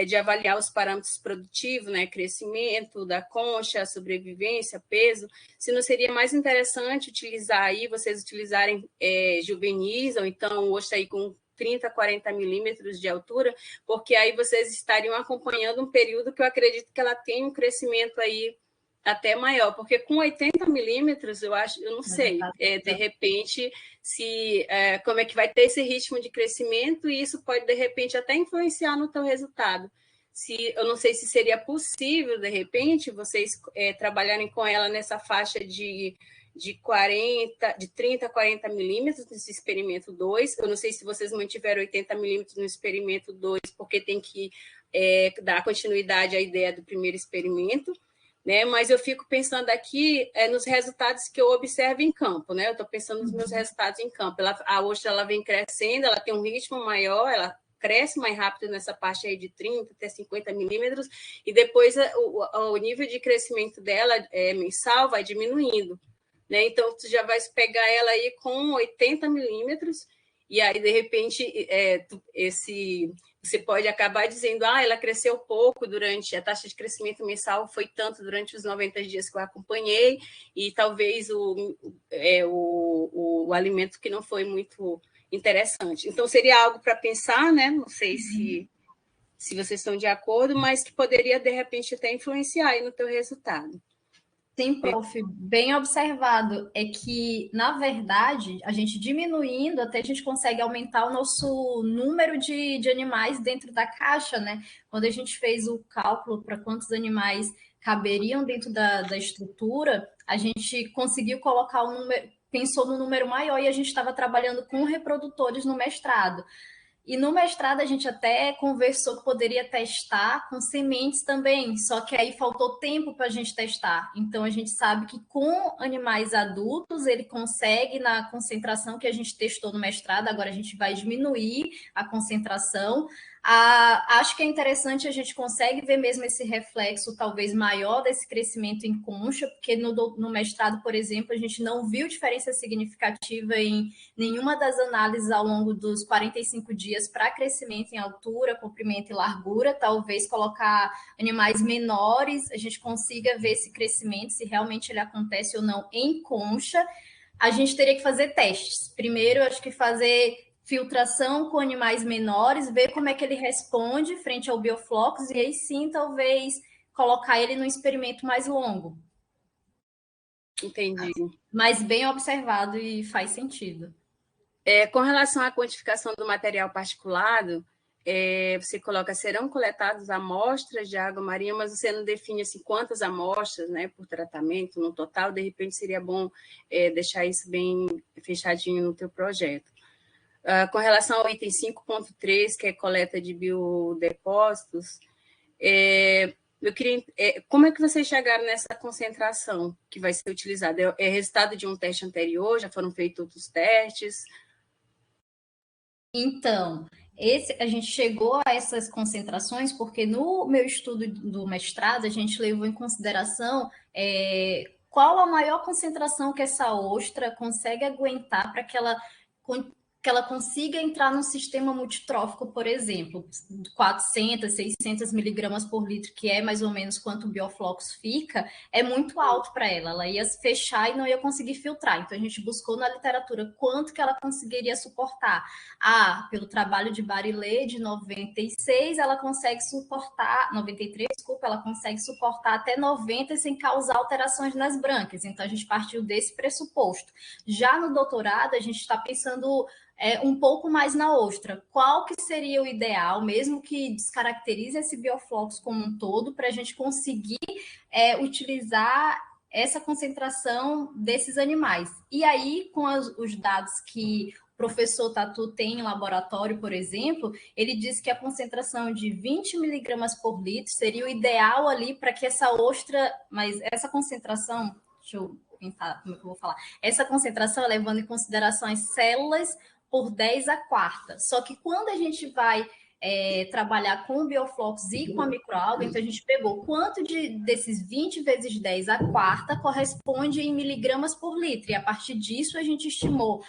de avaliar os parâmetros produtivos, né, crescimento da concha, sobrevivência, peso, se não seria mais interessante vocês utilizarem juvenis, ou então ostra aí com 30, 40 milímetros de altura, porque aí vocês estariam acompanhando um período que eu acredito que ela tem um crescimento aí até maior, porque com 80 milímetros, eu não sei, de repente, como é que vai ter esse ritmo de crescimento, e isso pode, de repente, até influenciar no teu resultado. Eu não sei se seria possível, de repente, vocês trabalharem com ela nessa faixa de 30 a 40 milímetros nesse experimento 2. Eu não sei se vocês mantiveram 80 milímetros no experimento 2, porque tem que dar continuidade à ideia do primeiro experimento, né? Mas eu fico pensando aqui nos resultados que eu observo em campo, né? Eu estou pensando nos meus resultados em campo. A ostra ela vem crescendo, ela tem um ritmo maior, ela cresce mais rápido nessa parte aí de 30 até 50 milímetros, e depois o nível de crescimento dela mensal vai diminuindo, né? Então, tu já vai pegar ela aí com 80 milímetros, e aí, de repente, você pode acabar dizendo, ela cresceu pouco durante, a taxa de crescimento mensal foi tanto durante os 90 dias que eu acompanhei, e talvez o alimento que não foi muito interessante. Então, seria algo para pensar, né? Não sei se vocês estão de acordo, mas que poderia, de repente, até influenciar aí no teu resultado. Sim, prof, bem observado. É que, na verdade, a gente diminuindo, até a gente consegue aumentar o nosso número de animais dentro da caixa, né? Quando a gente fez o cálculo para quantos animais caberiam dentro da estrutura, a gente conseguiu colocar o número, pensou no número maior e a gente estava trabalhando com reprodutores no mestrado. E no mestrado a gente até conversou que poderia testar com sementes também, só que aí faltou tempo para a gente testar. Então a gente sabe que com animais adultos ele consegue na concentração que a gente testou no mestrado, agora a gente vai diminuir a concentração. Acho que é interessante, a gente consegue ver mesmo esse reflexo talvez maior desse crescimento em concha, porque no mestrado, por exemplo, a gente não viu diferença significativa em nenhuma das análises ao longo dos 45 dias para crescimento em altura, comprimento e largura. Talvez colocar animais menores, a gente consiga ver esse crescimento, se realmente ele acontece ou não em concha. A gente teria que fazer testes. Primeiro, acho que fazer filtração com animais menores, ver como é que ele responde frente ao bioflocos, e aí sim, talvez, colocar ele num experimento mais longo. Entendi. Mas bem observado e faz sentido. Com relação à quantificação do material particulado, você coloca, serão coletadas amostras de água marinha, mas você não define assim, quantas amostras, né, por tratamento no total. De repente, seria bom deixar isso bem fechadinho no teu projeto. Com relação ao item 5.3, que é coleta de biodepósitos, eu queria, como é que vocês chegaram nessa concentração que vai ser utilizada? É resultado de um teste anterior? Já foram feitos outros testes? Então, a gente chegou a essas concentrações porque no meu estudo do mestrado a gente levou em consideração qual a maior concentração que essa ostra consegue aguentar para que ela consiga entrar num sistema multitrófico, por exemplo, 400, 600 miligramas por litro, que é mais ou menos quanto o bioflux fica, é muito alto para ela. Ela ia fechar e não ia conseguir filtrar. Então, a gente buscou na literatura quanto que ela conseguiria suportar. Pelo trabalho de Barillet, de 96, ela consegue suportar, 93, desculpa, ela consegue suportar até 90 sem causar alterações nas brânquias. Então, a gente partiu desse pressuposto. Já no doutorado, a gente está pensando um pouco mais na ostra. Qual que seria o ideal, mesmo que descaracterize esse bioflux como um todo, para a gente conseguir utilizar essa concentração desses animais? E aí, com os dados que o professor Tatu tem em laboratório, por exemplo, ele diz que a concentração de 20 miligramas por litro seria o ideal ali para que essa ostra, mas essa concentração, deixa eu pensar como é que eu vou falar, essa concentração levando em consideração as células por 10 a quarta. Só que quando a gente vai trabalhar com o bioflux e com a microalga, então a gente pegou quanto desses 20 vezes 10 a quarta corresponde em miligramas por litro. E a partir disso a gente estimou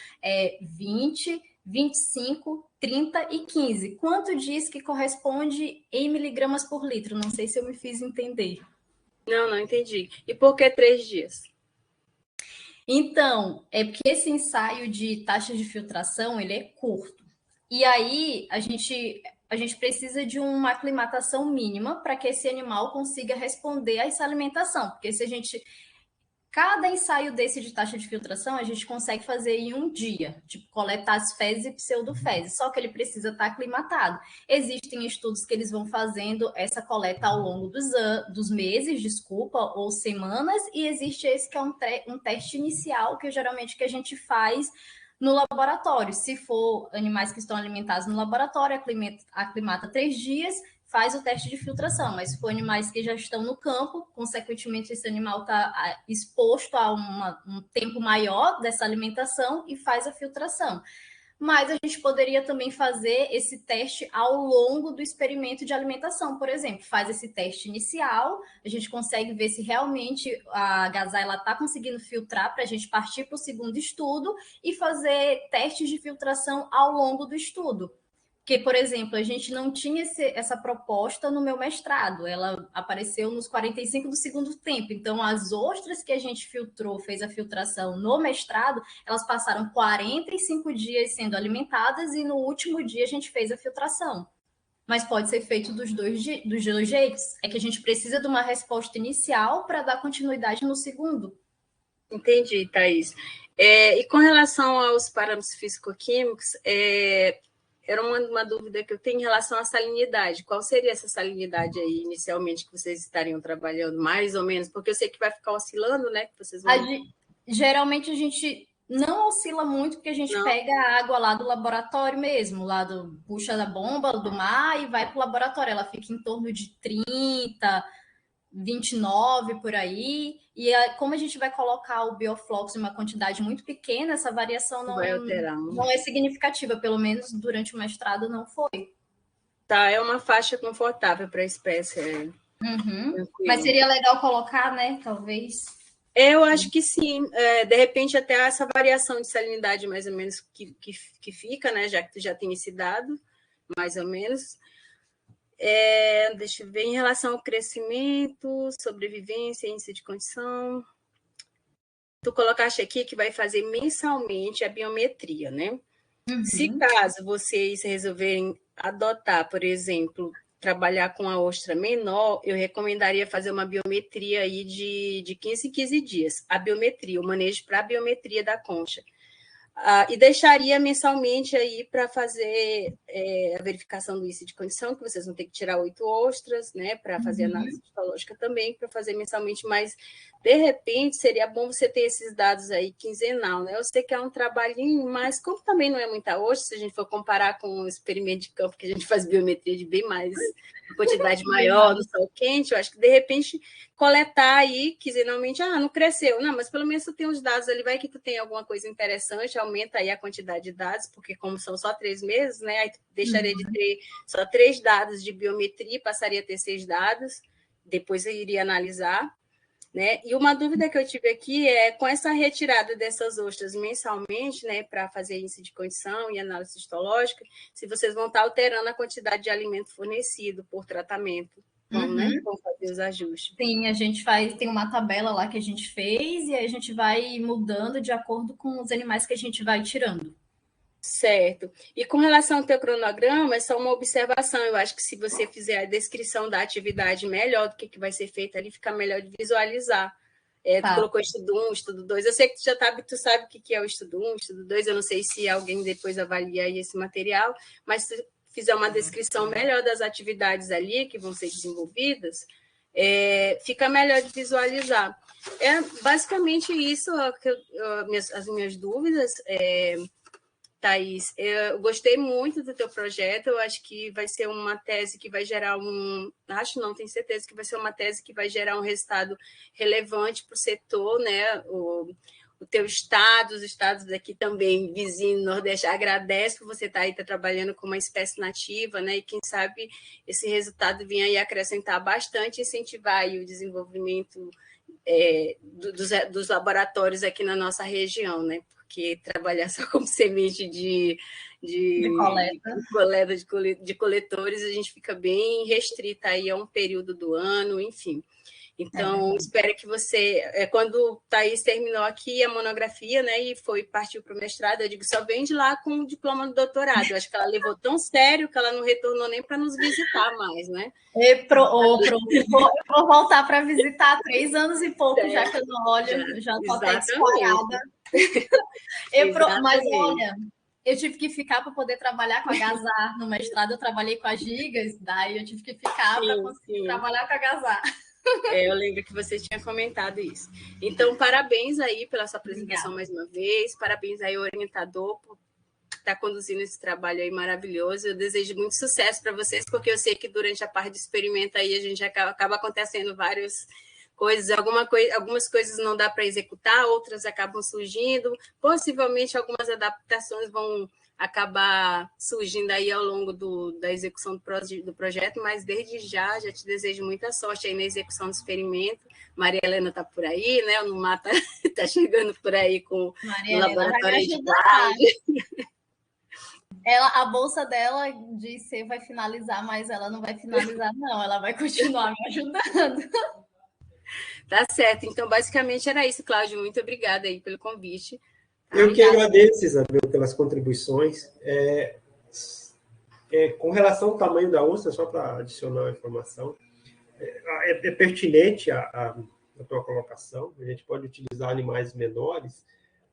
20, 25, 30 e 15. Quanto diz que corresponde em miligramas por litro? Não sei se eu me fiz entender. Não entendi. E por que 3 dias? Então, é porque esse ensaio de taxa de filtração, ele é curto. E aí, a gente precisa de uma aclimatação mínima para que esse animal consiga responder a essa alimentação. Porque se a gente... Cada ensaio desse de taxa de filtração, a gente consegue fazer em um dia, tipo, coletar as fezes e pseudofezes, só que ele precisa estar aclimatado. Existem estudos que eles vão fazendo essa coleta ao longo dos meses, ou semanas, e existe esse que é um teste inicial, que geralmente que a gente faz no laboratório. Se for animais que estão alimentados no laboratório, aclimata 3 dias, faz o teste de filtração, mas se for animais que já estão no campo, consequentemente esse animal está exposto a um tempo maior dessa alimentação e faz a filtração. mas a gente poderia também fazer esse teste ao longo do experimento de alimentação, por exemplo. Faz esse teste inicial, a gente consegue ver se realmente a agasalho está conseguindo filtrar para a gente partir para o segundo estudo e fazer testes de filtração ao longo do estudo. Porque, por exemplo, a gente não tinha essa proposta no meu mestrado, ela apareceu nos 45 do segundo tempo. Então, as ostras que a gente filtrou, fez a filtração no mestrado, elas passaram 45 dias sendo alimentadas e no último dia a gente fez a filtração. Mas pode ser feito dos dois jeitos. É que a gente precisa de uma resposta inicial para dar continuidade no segundo. Entendi, Thaís. E com relação aos parâmetros físico-químicos, era uma dúvida que eu tenho em relação à salinidade. Qual seria essa salinidade aí, inicialmente, que vocês estariam trabalhando, mais ou menos? Porque eu sei que vai ficar oscilando, né? Que vocês vão... Geralmente a gente não oscila muito, porque a gente pega a água lá do laboratório mesmo, puxa da bomba do mar e vai para o laboratório. Ela fica em torno de 30, 29 por aí. E como a gente vai colocar o bioflux em uma quantidade muito pequena, essa variação não é significativa, pelo menos durante o mestrado não foi. Tá, é uma faixa confortável para a espécie. Mas seria legal colocar, né? Talvez. Eu acho que sim. De repente, até essa variação de salinidade, mais ou menos, que fica, né? Já que tu já tem esse dado, mais ou menos. Deixa eu ver, em relação ao crescimento, sobrevivência, índice de condição. Tu colocaste aqui que vai fazer mensalmente a biometria, né? Se caso vocês resolverem adotar, por exemplo, trabalhar com a ostra menor, eu recomendaria fazer uma biometria aí de 15 em 15 dias. A biometria, o manejo para a biometria da concha. E deixaria mensalmente aí para fazer a verificação do índice de condição, que vocês vão ter que tirar 8 ostras, né, para fazer análise histológica também, para fazer mensalmente, mas de repente seria bom você ter esses dados aí quinzenal, né? Eu sei que é um trabalhinho, mas como também não é muita ostra, se a gente for comparar com o experimento de campo que a gente faz biometria de bem mais quantidade maior no sol quente, eu acho que de repente coletar aí quinzenalmente, não cresceu, não, mas pelo menos tu tem os dados ali, vai que tu tem alguma coisa interessante, aumenta aí a quantidade de dados, porque como são só 3 meses, né, aí tu deixaria de ter só 3 dados de biometria, passaria a ter 6 dados, depois eu iria analisar, né, e uma dúvida que eu tive aqui é, com essa retirada dessas ostras mensalmente, né, para fazer índice de condição e análise histológica, se vocês vão estar alterando a quantidade de alimento fornecido por tratamento. Né? Vamos fazer os ajustes. Sim, a gente tem uma tabela lá que a gente fez e a gente vai mudando de acordo com os animais que a gente vai tirando. Certo. E com relação ao teu cronograma, é só uma observação. Eu acho que se você fizer a descrição da atividade melhor do que vai ser feito ali, fica melhor de visualizar. Tu colocou estudo 1, estudo 2. Eu sei que tu sabe o que é o estudo 1, estudo 2. Eu não sei se alguém depois avalia aí esse material, mas se fizer uma descrição melhor das atividades ali que vão ser desenvolvidas, fica melhor de visualizar. É basicamente isso as minhas dúvidas. Thaís, eu gostei muito do teu projeto, eu acho que vai ser uma tese que vai gerar tenho certeza que vai ser uma tese que vai gerar um resultado relevante para o setor, né? O teu estado, os estados daqui também, vizinho Nordeste, agradece por você estar aí trabalhando com uma espécie nativa, né? E quem sabe esse resultado venha aí acrescentar bastante, incentivar aí o desenvolvimento dos laboratórios aqui na nossa região, né? Porque trabalhar só como semente de coleta de coletores, a gente fica bem restrita aí a um período do ano, enfim. Então, espero que você, quando Thaís terminou aqui a monografia, né, e partiu para o mestrado, eu digo, só vem de lá com o diploma do doutorado. Eu acho que ela levou tão sério que ela não retornou nem para nos visitar mais, né? Eu vou voltar para visitar há 3 anos e pouco, já que eu não olho, já estou até disparada. Mas olha, eu tive que ficar para poder trabalhar com a Gazar. No mestrado eu trabalhei com as gigas, daí eu tive que ficar para conseguir trabalhar com a Gazar. Eu lembro que você tinha comentado isso. Então, parabéns aí pela sua apresentação mais uma vez, parabéns aí ao orientador por estar conduzindo esse trabalho aí maravilhoso. Eu desejo muito sucesso para vocês, porque eu sei que durante a parte de experimento aí a gente acaba acontecendo várias coisas, algumas coisas não dá para executar, outras acabam surgindo, possivelmente algumas adaptações vão acabar surgindo aí ao longo da execução do projeto, mas desde já te desejo muita sorte aí na execução do experimento. Maria Helena está por aí, né? O Numata está chegando por aí com o laboratório de Cláudia. A bolsa dela de C vai finalizar, mas ela não vai finalizar, não. Ela vai continuar me ajudando. Tá certo. Então, basicamente, era isso, Cláudio. Muito obrigada aí pelo convite. Eu que agradeço, Isabel, pelas contribuições. Com relação ao tamanho da onça, só para adicionar uma informação, é pertinente a tua colocação, a gente pode utilizar animais menores,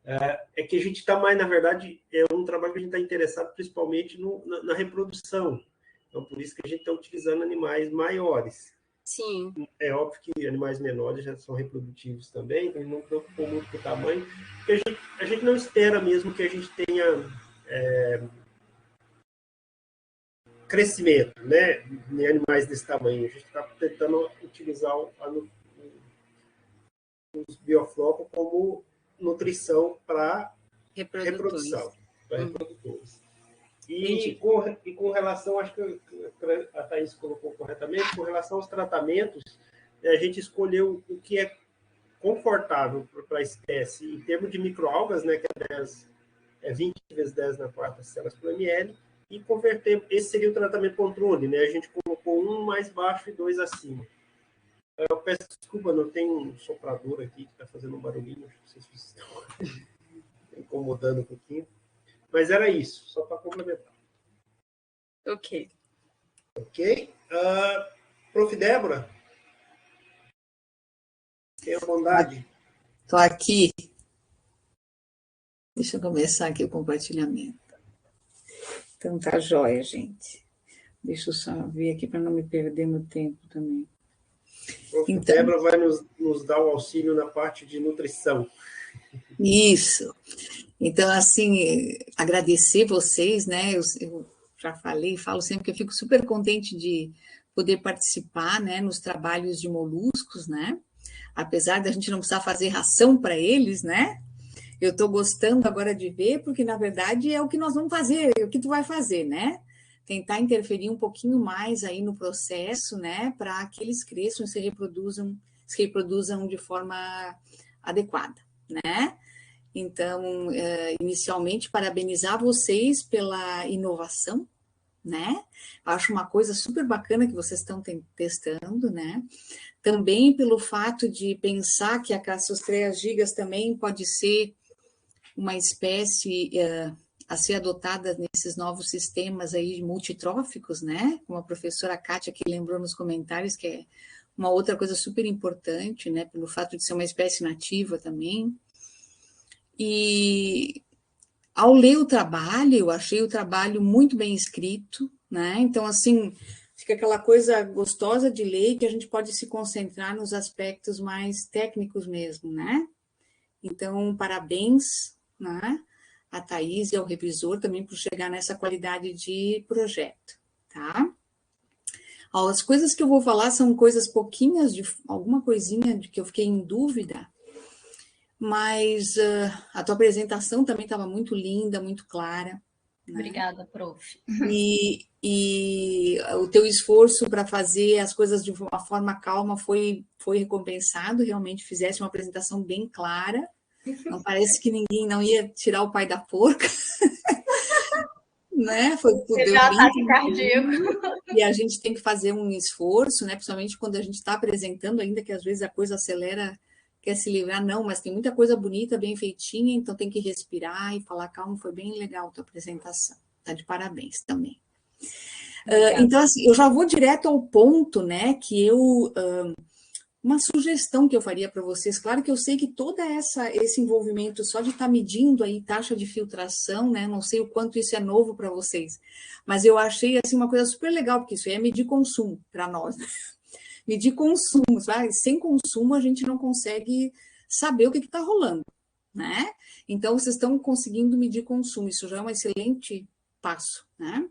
é que a gente está mais, na verdade, é um trabalho que a gente está interessado principalmente na reprodução. Então, por isso que a gente está utilizando animais maiores. Sim. É óbvio que animais menores já são reprodutivos também, então não preocupou muito com o tamanho, porque a gente não espera mesmo que a gente tenha crescimento, né, em animais desse tamanho. A gente está tentando utilizar os bioflocos como nutrição para reprodução, para reprodutores. E com relação, acho que a Thaís colocou corretamente, com relação aos tratamentos, a gente escolheu o que é confortável para a espécie em termos de microalgas, né, que é 20 vezes 10 na quarta células por ml, e converter, esse seria o tratamento controle, né? A gente colocou um mais baixo e 2 acima. Eu peço desculpa, não tem um soprador aqui que está fazendo um barulhinho, não sei se vocês estão incomodando um pouquinho. Mas era isso, só para complementar. Ok. Prof. Débora? Tenha bondade. Estou aqui. Deixa eu começar aqui o compartilhamento. Então, tá jóia, gente. Deixa eu só ver aqui para não me perder no tempo também. Prof. Débora vai nos dar o auxílio na parte de nutrição. Isso. Então, assim, agradecer vocês, né? Eu já falei, falo sempre que eu fico super contente de poder participar, né, nos trabalhos de moluscos, né? Apesar da gente não precisar fazer ração para eles, né? Eu estou gostando agora de ver, porque, na verdade, é o que nós vamos fazer, é o que tu vai fazer, né? Tentar interferir um pouquinho mais aí no processo, né? Para que eles cresçam e se reproduzam de forma adequada, né? Então, inicialmente, parabenizar vocês pela inovação, né? Acho uma coisa super bacana que vocês estão testando, né? Também pelo fato de pensar que a Cassiostrea gigas também pode ser uma espécie a ser adotada nesses novos sistemas aí multitróficos, né? Como a professora Kátia aqui lembrou nos comentários, que é uma outra coisa super importante, né? Pelo fato de ser uma espécie nativa também. E ao ler o trabalho, eu achei o trabalho muito bem escrito, né? Então, assim, fica aquela coisa gostosa de ler que a gente pode se concentrar nos aspectos mais técnicos mesmo, né? Então, parabéns, né? A Thaís e ao revisor também por chegar nessa qualidade de projeto, tá? As coisas que eu vou falar são coisas pouquinhas, de alguma coisinha de que eu fiquei em dúvida, mas a tua apresentação também estava muito linda, muito clara. Né? Obrigada, prof. E o teu esforço para fazer as coisas de uma forma calma foi recompensado, realmente fizesse uma apresentação bem clara. Não parece que ninguém não ia tirar o pai da porca. Né? Foi Teve um ataque cardíaco. E a gente tem que fazer um esforço, né? Principalmente quando a gente está apresentando, ainda que às vezes a coisa acelera, quer se livrar, não, mas tem muita coisa bonita, bem feitinha, então tem que respirar e falar calmo, foi bem legal a tua apresentação. Tá de parabéns também. Então, assim, eu já vou direto ao ponto, né? Que uma sugestão que eu faria para vocês, claro que eu sei que todo esse envolvimento só de estar medindo aí taxa de filtração, né? Não sei o quanto isso é novo para vocês, mas eu achei assim uma coisa super legal, porque isso aí é medir consumo para nós. Medir consumo, sabe? Sem consumo a gente não consegue saber o que está rolando, né? Então, vocês estão conseguindo medir consumo, isso já é um excelente passo, né?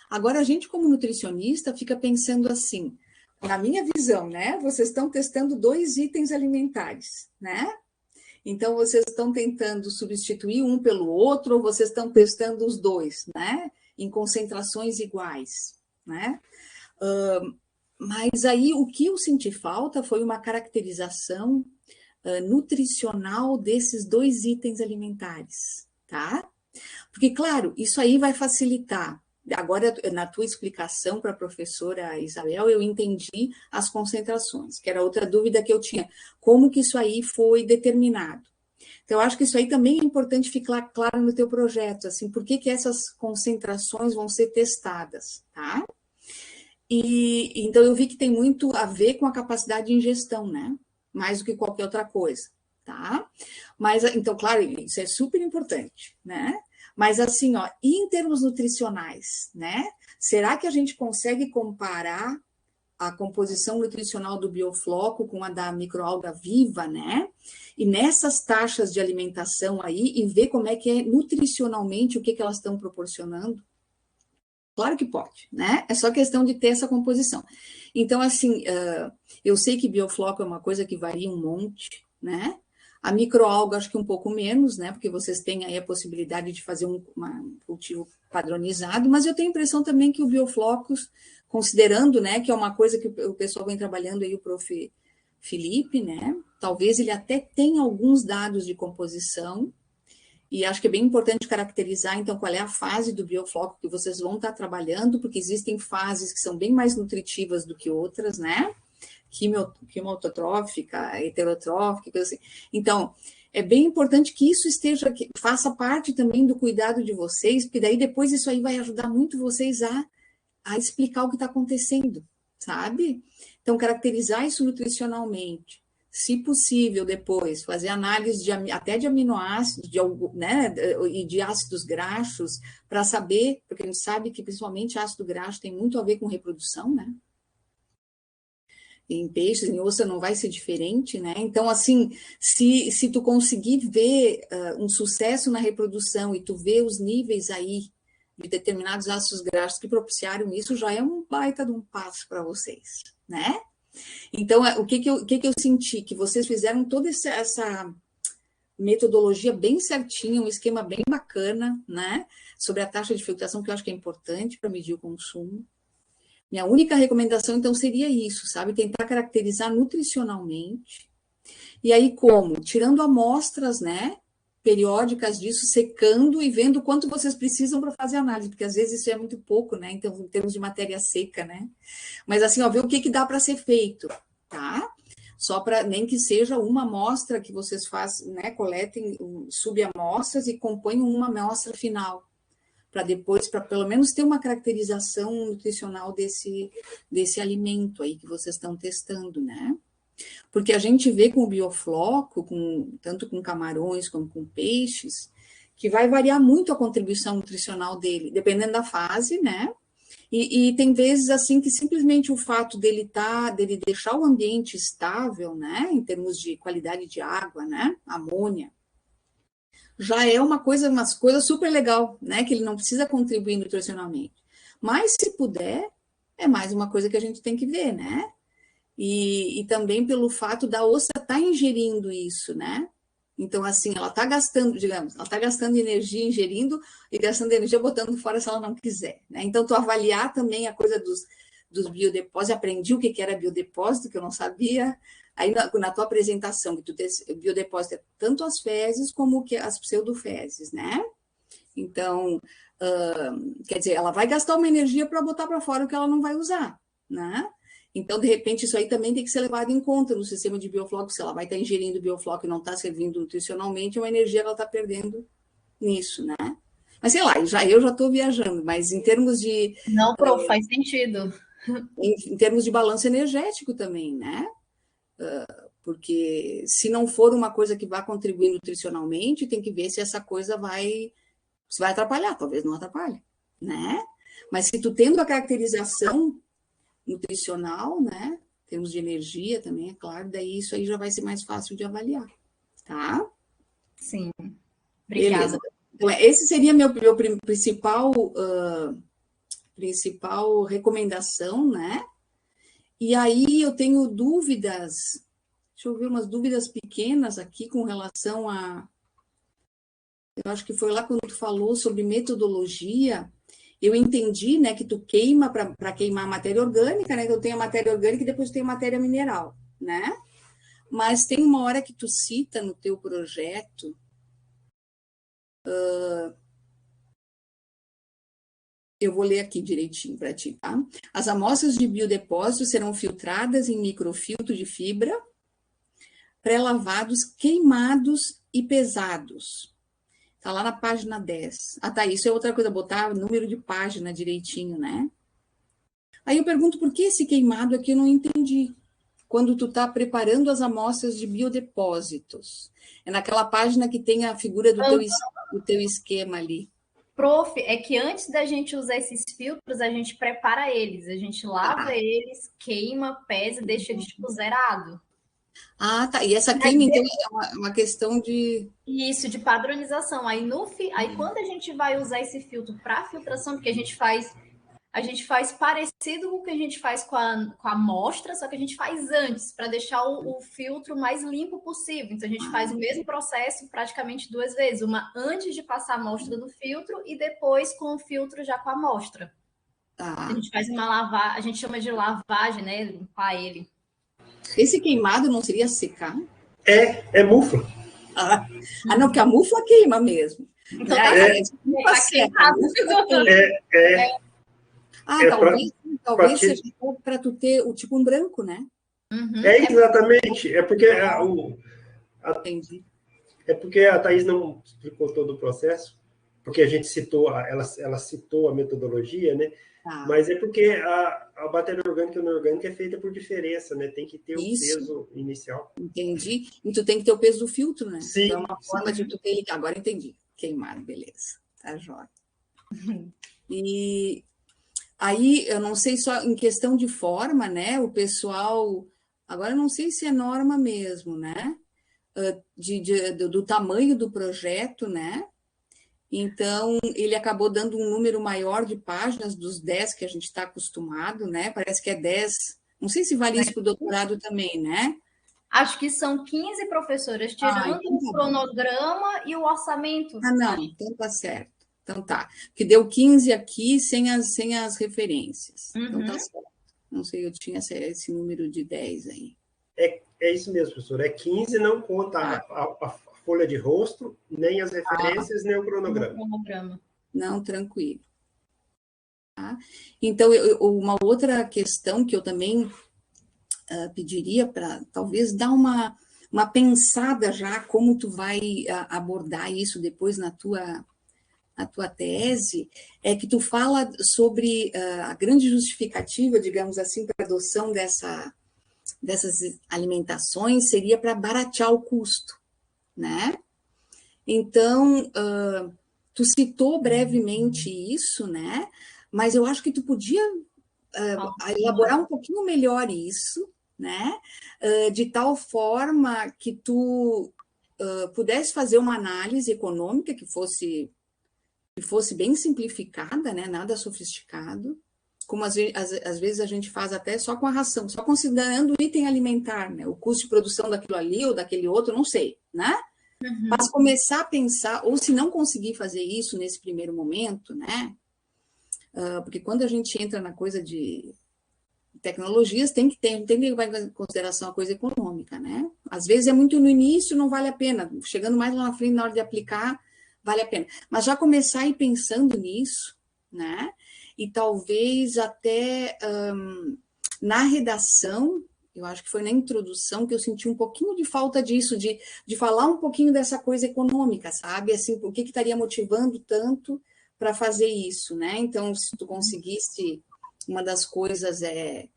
Agora, a gente como nutricionista fica pensando assim, na minha visão, né? Vocês estão testando 2 itens alimentares, né? Então, vocês estão tentando substituir um pelo outro ou vocês estão testando os dois, né? Em concentrações iguais, né? Mas aí, o que eu senti falta foi uma caracterização nutricional desses 2 itens alimentares, tá? Porque, claro, isso aí vai facilitar. Agora, na tua explicação para a professora Isabel, eu entendi as concentrações, que era outra dúvida que eu tinha. Como que isso aí foi determinado? Então, eu acho que isso aí também é importante ficar claro no teu projeto, assim, por que essas concentrações vão ser testadas, tá? E então, eu vi que tem muito a ver com a capacidade de ingestão, né? Mais do que qualquer outra coisa, tá? Mas, então, claro, isso é super importante, né? Mas assim, ó, e em termos nutricionais, né? Será que a gente consegue comparar a composição nutricional do biofloco com a da microalga viva, né? E nessas taxas de alimentação aí, e ver como é que é nutricionalmente o que elas estão proporcionando? Claro que pode, né? É só questão de ter essa composição. Então, assim, eu sei que biofloco é uma coisa que varia um monte, né? A microalga, acho que um pouco menos, né? Porque vocês têm aí a possibilidade de fazer um cultivo padronizado, mas eu tenho a impressão também que o bioflocos, considerando, né, que é uma coisa que o pessoal vem trabalhando aí, o prof. Felipe, né? Talvez ele até tenha alguns dados de composição, e acho que é bem importante caracterizar, então, qual é a fase do biofloco que vocês vão estar trabalhando, porque existem fases que são bem mais nutritivas do que outras, né? Quimiotrófica, heterotrófica, coisa assim. Então, é bem importante que isso faça parte também do cuidado de vocês, porque daí depois isso aí vai ajudar muito vocês a explicar o que está acontecendo, sabe? Então, caracterizar isso nutricionalmente, se possível, depois, fazer análise até de aminoácidos, né, e de ácidos graxos, para saber, porque a gente sabe que principalmente ácido graxo tem muito a ver com reprodução, né? Em peixes, em ostra não vai ser diferente, né? Então, assim, se tu conseguir ver um sucesso na reprodução e tu ver os níveis aí de determinados ácidos graxos que propiciaram isso, já é um baita de um passo para vocês, né? Então, o que eu senti? Que vocês fizeram toda essa metodologia bem certinha, um esquema bem bacana, né? Sobre a taxa de filtração, que eu acho que é importante para medir o consumo. Minha única recomendação, então, seria isso, sabe? Tentar caracterizar nutricionalmente. E aí, como? Tirando amostras, né? Periódicas disso, secando e vendo quanto vocês precisam para fazer análise, porque às vezes isso é muito pouco, né? Então, em termos de matéria seca, né? Mas assim, ó, ver o que dá para ser feito, tá? Só para, nem que seja uma amostra que vocês façam, né? Coletem subamostras e componham uma amostra final, para depois, para pelo menos ter uma caracterização nutricional desse alimento aí que vocês estão testando, né? Porque a gente vê com o biofloco, tanto com camarões como com peixes, que vai variar muito a contribuição nutricional dele, dependendo da fase, né? E tem vezes assim que simplesmente o fato dele deixar o ambiente estável, né? Em termos de qualidade de água, né? Amônia, já é uma coisa super legal, né? Que ele não precisa contribuir nutricionalmente. Mas, se puder, é mais uma coisa que a gente tem que ver, né? E também pelo fato da ostra estar ingerindo isso, né? Então, assim, ela está gastando, digamos, ela está gastando energia ingerindo e gastando energia botando fora se ela não quiser, né? Então, tu avaliar também a coisa dos biodepósitos, aprendi o que era biodepósito, que eu não sabia. Aí, na tua apresentação, que tu tem biodepósito é tanto as fezes como as pseudofezes, né? Então, quer dizer, ela vai gastar uma energia para botar para fora o que ela não vai usar, né? Então, de repente, isso aí também tem que ser levado em conta no sistema de biofloco. Se ela vai estar ingerindo biofloco e não está servindo nutricionalmente, é uma energia que ela está perdendo nisso, né? Mas, sei lá, eu já estou viajando, mas em termos de... Não, prof, faz sentido. Em termos de balanço energético também, né? Porque se não for uma coisa que vai contribuir nutricionalmente, tem que ver se essa coisa vai atrapalhar, talvez não atrapalhe, né? Mas se tu tendo a caracterização nutricional, né? Em termos de energia também, é claro, daí isso aí já vai ser mais fácil de avaliar, tá? Sim, obrigada. Beleza. Então, esse seria meu principal recomendação, né? E aí eu tenho dúvidas deixa eu ver umas dúvidas pequenas aqui com relação a... Eu acho que foi lá quando tu falou sobre metodologia, eu entendi, né, que tu queima para queimar a matéria orgânica, né? Então tem a matéria orgânica e depois tem a matéria mineral, né? Mas tem uma hora que tu cita no teu projeto, eu vou ler aqui direitinho para ti, tá? As amostras de biodepósito serão filtradas em microfiltro de fibra, pré-lavados, queimados e pesados. Tá lá na página 10. Ah, tá, isso é outra coisa, botar o número de página direitinho, né? Aí eu pergunto por que esse queimado aqui eu não entendi. Quando tu tá preparando as amostras de biodepósitos. É naquela página que tem a figura do teu esquema ali. Prof, é que antes da gente usar esses filtros, a gente prepara eles. A gente lava eles, queima, pesa e deixa eles tipo zerado. Ah, tá. E essa queima, então, é uma questão de... Isso, de padronização. Aí quando a gente vai usar esse filtro para filtração, porque a gente faz parecido com o que a gente faz com a amostra, só que a gente faz antes, para deixar o filtro mais limpo possível. Então, a gente faz o mesmo processo praticamente 2 vezes. Uma antes de passar a amostra no filtro e depois com o filtro já com a amostra. A gente faz uma lavagem, a gente chama de lavagem, né? Limpar ele. Esse queimado não seria secar? É mufla. Não, porque a mufla queima mesmo. Então, talvez seja para tu ter o tipo um branco, né? Uhum. Exatamente. É porque Entendi. É porque a Thaís não explicou todo o processo, porque a gente citou, ela citou a metodologia, né? Mas é porque a matéria orgânica e inorgânica é feita por diferença, né? Tem que ter o peso inicial. Entendi. E tu tem que ter o peso do filtro, né? Sim. Então é uma forma de tu ter... Agora entendi. Queimar, beleza. Tá jóia. E aí, eu não sei só em questão de forma, né? O pessoal... Agora eu não sei se é norma mesmo, né? Do tamanho do projeto, né? Então, ele acabou dando um número maior de páginas dos 10 que a gente está acostumado, né? Parece que é 10. Não sei se vale isso para o doutorado também, né? Acho que são 15 professoras, tirando o cronograma e o orçamento. Não, então tá certo. Então tá. Que deu 15 aqui sem as referências. Então tá certo. Não sei, eu tinha esse número de 10 aí. É isso mesmo, professor. É 15, não conta a folha de rosto, nem as referências, nem o cronograma. Não, tranquilo. Tá? Então, uma outra questão que eu também pediria para, talvez, dar uma pensada já como tu vai abordar isso depois na tua tese, é que tu fala sobre a grande justificativa, digamos assim, para a adoção dessas alimentações seria para baratear o custo, né? Então, tu citou brevemente isso, né? Mas eu acho que tu podia elaborar um pouquinho melhor isso, né? De tal forma que tu pudesse fazer uma análise econômica que fosse bem simplificada, né? Nada sofisticado, como às vezes a gente faz até só com a ração, só considerando o item alimentar, né? O custo de produção daquilo ali ou daquele outro, não sei, né? Mas começar a pensar, ou se não conseguir fazer isso nesse primeiro momento, né? Porque quando a gente entra na coisa de tecnologias, tem que levar em consideração a coisa econômica, né? Às vezes é muito no início, não vale a pena. Chegando mais lá na frente, na hora de aplicar, vale a pena. Mas já começar a ir pensando nisso, né? E talvez até na redação, eu acho que foi na introdução que eu senti um pouquinho de falta disso, de falar um pouquinho dessa coisa econômica, sabe? Assim, o que estaria motivando tanto para fazer isso, né? Então, se tu conseguisse, uma das coisas é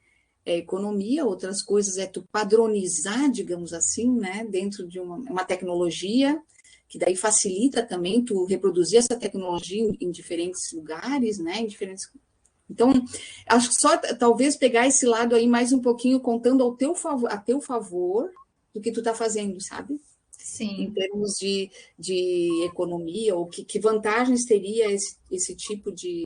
economia, outras coisas é tu padronizar, digamos assim, né? Dentro de uma tecnologia, que daí facilita também tu reproduzir essa tecnologia em diferentes lugares, né? Em diferentes... Então, acho que só talvez pegar esse lado aí mais um pouquinho, contando a teu favor do que tu está fazendo, sabe? Sim. Em termos de economia, ou que vantagens teria esse tipo de...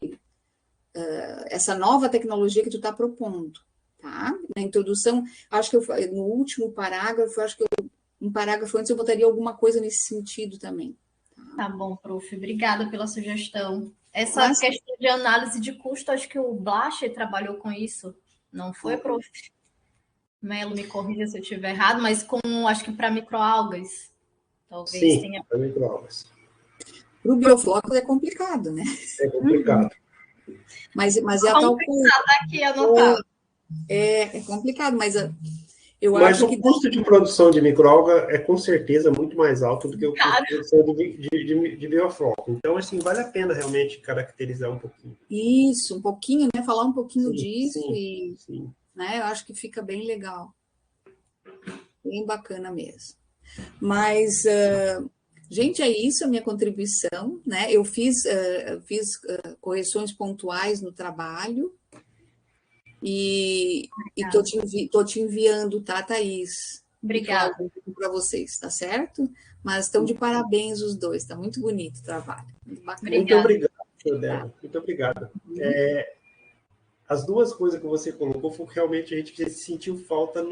essa nova tecnologia que tu está propondo, tá? Na introdução, acho que no último parágrafo, um parágrafo antes eu botaria alguma coisa nesse sentido também. Tá bom, prof. Obrigada pela sugestão. Essa questão de análise de custo, acho que o Blacher trabalhou com isso, não foi, prof? Melo, me corrija se eu estiver errado, mas acho que para microalgas, talvez tenha. Para microalgas. Para o bioflocos é complicado, né? É complicado. Mas é a tal coisa. Tá aqui anotado. É complicado, mas eu mas acho o que... custo de produção de microalga é com certeza muito mais alto do que o custo de produção de biofloco. Então, assim, vale a pena realmente caracterizar um pouquinho. Isso, um pouquinho, né? Falar um pouquinho disso sim. Né? Eu acho que fica bem legal. Bem bacana mesmo. Mas, gente, é isso a minha contribuição, né? Eu fiz correções pontuais no trabalho e estou te enviando, tá, Thaís? Obrigada. Para vocês, tá certo? Mas estão de parabéns os dois, está muito bonito o trabalho. Muito bacana. Muito obrigado, Débora. Muito obrigado. As duas coisas que você colocou foi que realmente a gente sentiu falta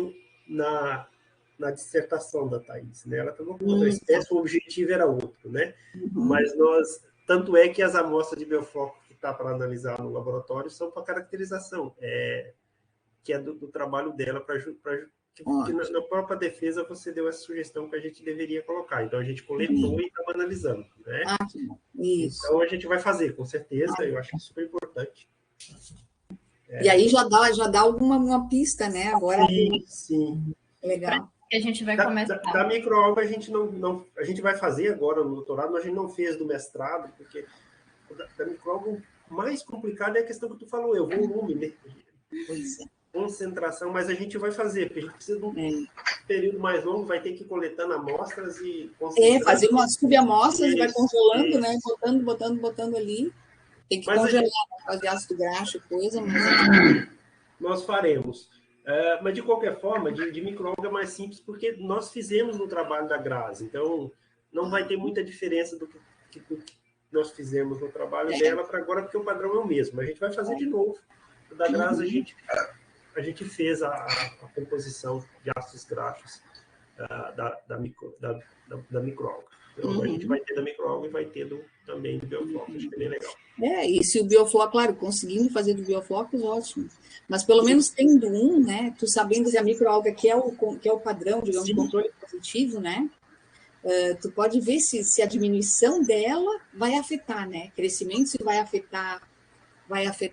na dissertação da Thaís, né? Ela estava com outra espécie, o objetivo era outro, né? Mas tanto é que as amostras de biofloco que está para analisar no laboratório são para caracterização, que é do trabalho dela, que na própria defesa você deu essa sugestão que a gente deveria colocar. Então, a gente coletou e estava analisando, né? Isso. Então, a gente vai fazer, com certeza, eu acho que é super importante. E aí já dá alguma pista, né? Agora. Sim. Legal. A gente vai começar. Da microalga a gente a gente vai fazer agora no doutorado, mas a gente não fez do mestrado, porque da microalga o mais complicado é a questão que tu falou, é o volume, né? Pois é. Concentração, mas a gente vai fazer, porque a gente precisa de um período mais longo, vai ter que ir coletando amostras e fazer umas subamostras e vai congelando, né? Botando ali. Tem que congelar, fazer ácido graxo e coisa, mas... Nós faremos. Mas, de qualquer forma, de microalga é mais simples, porque nós fizemos no trabalho da Grazi. Então, não vai ter muita diferença do que nós fizemos no trabalho dela para agora, porque o padrão é o mesmo. A gente vai fazer de novo. O da Grazi, a gente fez a composição de ácidos graxos da microalga. Então, a gente vai ter da microalga e vai ter também do biofloco. Acho que é bem legal. E se o biofloco, claro, conseguindo fazer do biofloco, ótimo. Mas pelo menos tendo né? Tu sabendo que a microalga, que é o padrão, digamos, de controle positivo, né? Tu pode ver se a diminuição dela vai afetar, né? Crescimento, se vai afetar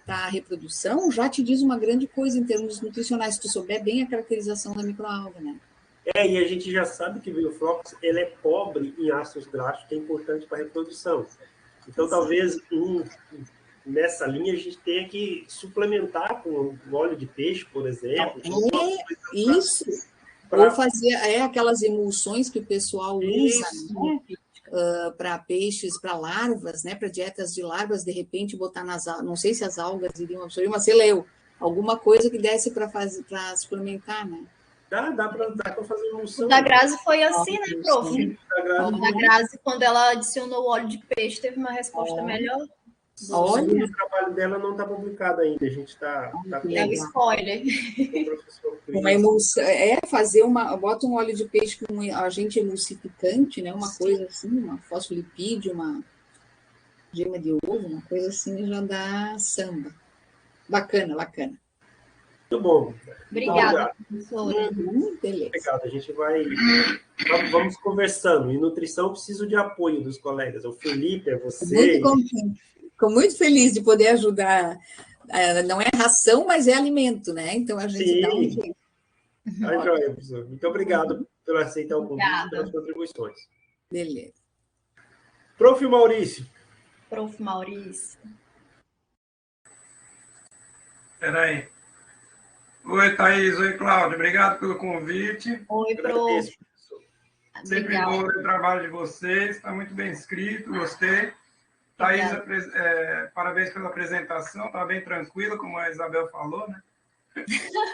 a reprodução, já te diz uma grande coisa em termos nutricionais, se tu souber bem a caracterização da microalga, né? E a gente já sabe que o biofloco ele é pobre em ácidos graxos, que é importante para a reprodução. Então, talvez nessa linha a gente tenha que suplementar com óleo de peixe, por exemplo. Isso. Ou fazer aquelas emulsões que o pessoal usa, né? Para peixes, para larvas, né? Para dietas de larvas, de repente botar não sei se as algas iriam absorver, mas alguma coisa que desse para suplementar, né? Dá para fazer emulsão. O da Grazi foi assim, né, prof? O da Grazi, quando ela adicionou o óleo de peixe, teve uma resposta melhor. Olha, o trabalho dela não está publicado ainda, a gente está com spoiler. Uma emulsão, bota um óleo de peixe com um agente emulsificante, né? Uma coisa assim, uma fosfolipídio, uma gema de ovo, uma coisa assim, já dá samba. Bacana. Muito bom. Obrigada, professora. Beleza. Obrigado. A gente vamos conversando. Em nutrição, eu preciso de apoio dos colegas. O Felipe, você. Fico muito feliz de poder ajudar. Não é ração, mas é alimento, né? Então a gente dá um jeito. Joia, professor. Muito obrigado por aceitar o convite e pelas contribuições. Beleza. Prof. Maurício. Espera aí. Oi, Thaís. Oi, Cláudio. Obrigado pelo convite. Oi, prof. Sempre bom ver o trabalho de vocês. Está muito bem escrito, gostei. Thaís, parabéns pela apresentação. Está bem tranquila, como a Isabel falou, né?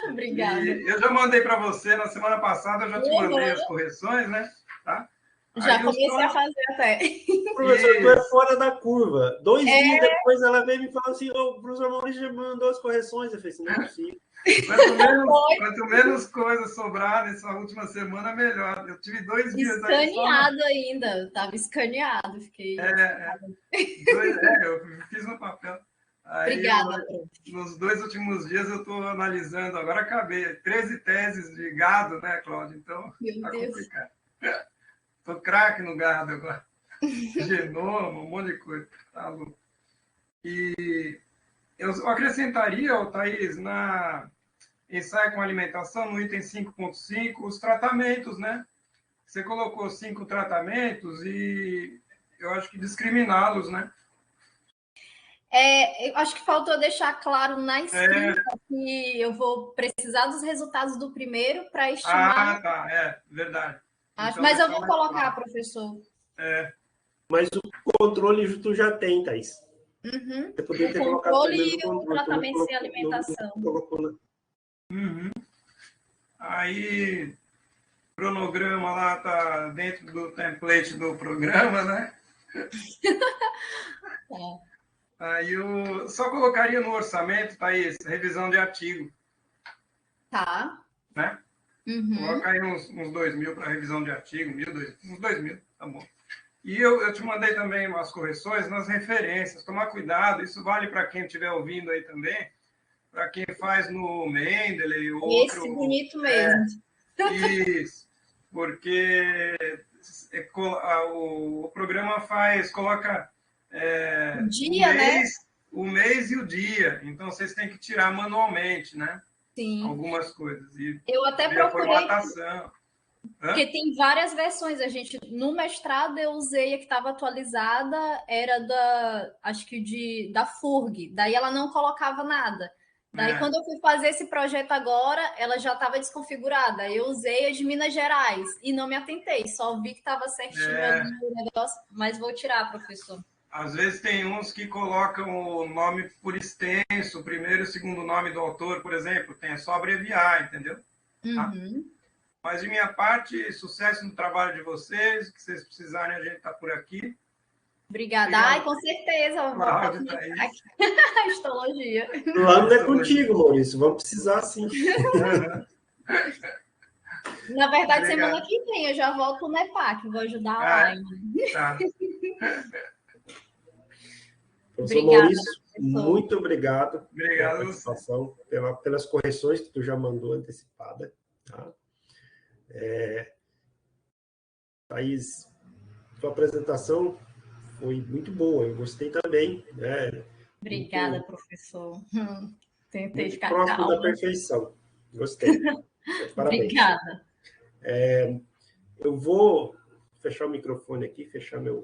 Obrigada. E eu já mandei para você, na semana passada, eu já te mandei as correções, né? Tá? Já comecei a fazer até. Professor, tu é fora da curva. 2 dias depois ela veio me falar assim, o professor Maurício já mandou as correções. Eu falei assim, não é possível. Quanto menos coisa sobrar nessa última semana, melhor. Eu tive 2 dias aí escaneado ainda, estava escaneado, fiquei. Eu fiz no papel. Aí, Obrigada. Nos 2 últimos dias eu estou analisando, agora acabei 13 teses de gado, né, Cláudia? Então, está complicado. Estou craque no gado agora. Genoma, um monte de coisa. Tá louco. E eu acrescentaria, Thaís, na ensaio com alimentação, no item 5.5, os tratamentos, né? Você colocou 5 tratamentos e eu acho que discriminá-los, né? Eu acho que faltou deixar claro na escrita que eu vou precisar dos resultados do primeiro para estimar. Ah, tá, verdade. Então, mas eu vou colocar, professor. Mas o controle tu já tem, Thaís. Uhum. Você poderia ter colocado controle e o tratamento de alimentação. Aí, o cronograma lá está dentro do template do programa, né? Aí eu só colocaria no orçamento, Thaís, revisão de artigo. Tá. Né? Coloca aí uns 2.000 para revisão de artigo, uns 2.000, tá bom. E eu te mandei também umas correções nas referências, tomar cuidado, isso vale para quem estiver ouvindo aí também, para quem faz no Mendeley ou outro... Esse bonito mesmo. Isso, porque o programa coloca dia, o mês e o dia, então vocês têm que tirar manualmente, né? Sim. Algumas coisas. E eu até procurei... formatação. Porque tem várias versões. No mestrado eu usei a que estava atualizada, era da FURG. Daí ela não colocava nada. Daí quando eu fui fazer esse projeto agora, ela já estava desconfigurada. Eu usei a de Minas Gerais e não me atentei. Só vi que estava certinho ali o negócio, mas vou tirar, professor. Às vezes tem uns que colocam o nome por extenso, o primeiro e o segundo nome do autor, por exemplo. É só abreviar, entendeu? Tá? Mas, de minha parte, sucesso no trabalho de vocês. O que vocês precisarem, a gente está por aqui. Obrigada. Ai, com certeza. Cláudia, a histologia. Plano é contigo, Maurício. Vamos precisar, sim. Na verdade, semana que vem eu já volto no EPAC. Vou ajudar lá. Tá. Professor Maurício, muito obrigado. Obrigado. Pela participação, pelas correções que tu já mandou antecipada. Tá? Thaís, sua apresentação foi muito boa, eu gostei também. Né? Obrigada, professor. Tentei ficar próximo calma. da perfeição. Gostei. Parabéns. Obrigada. Eu vou fechar o microfone aqui, fechar minha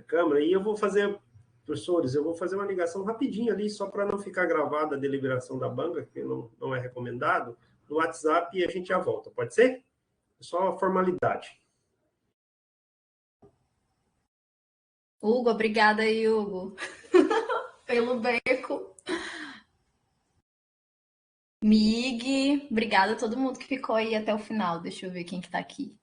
câmera, e eu vou fazer, professores, uma ligação rapidinho ali, só para não ficar gravada a deliberação da banca, que não é recomendado, no WhatsApp, e a gente já volta. Pode ser? Só a formalidade. Hugo, obrigada aí, Hugo, pelo beco. Mig, obrigada a todo mundo que ficou aí até o final. Deixa eu ver quem que tá aqui.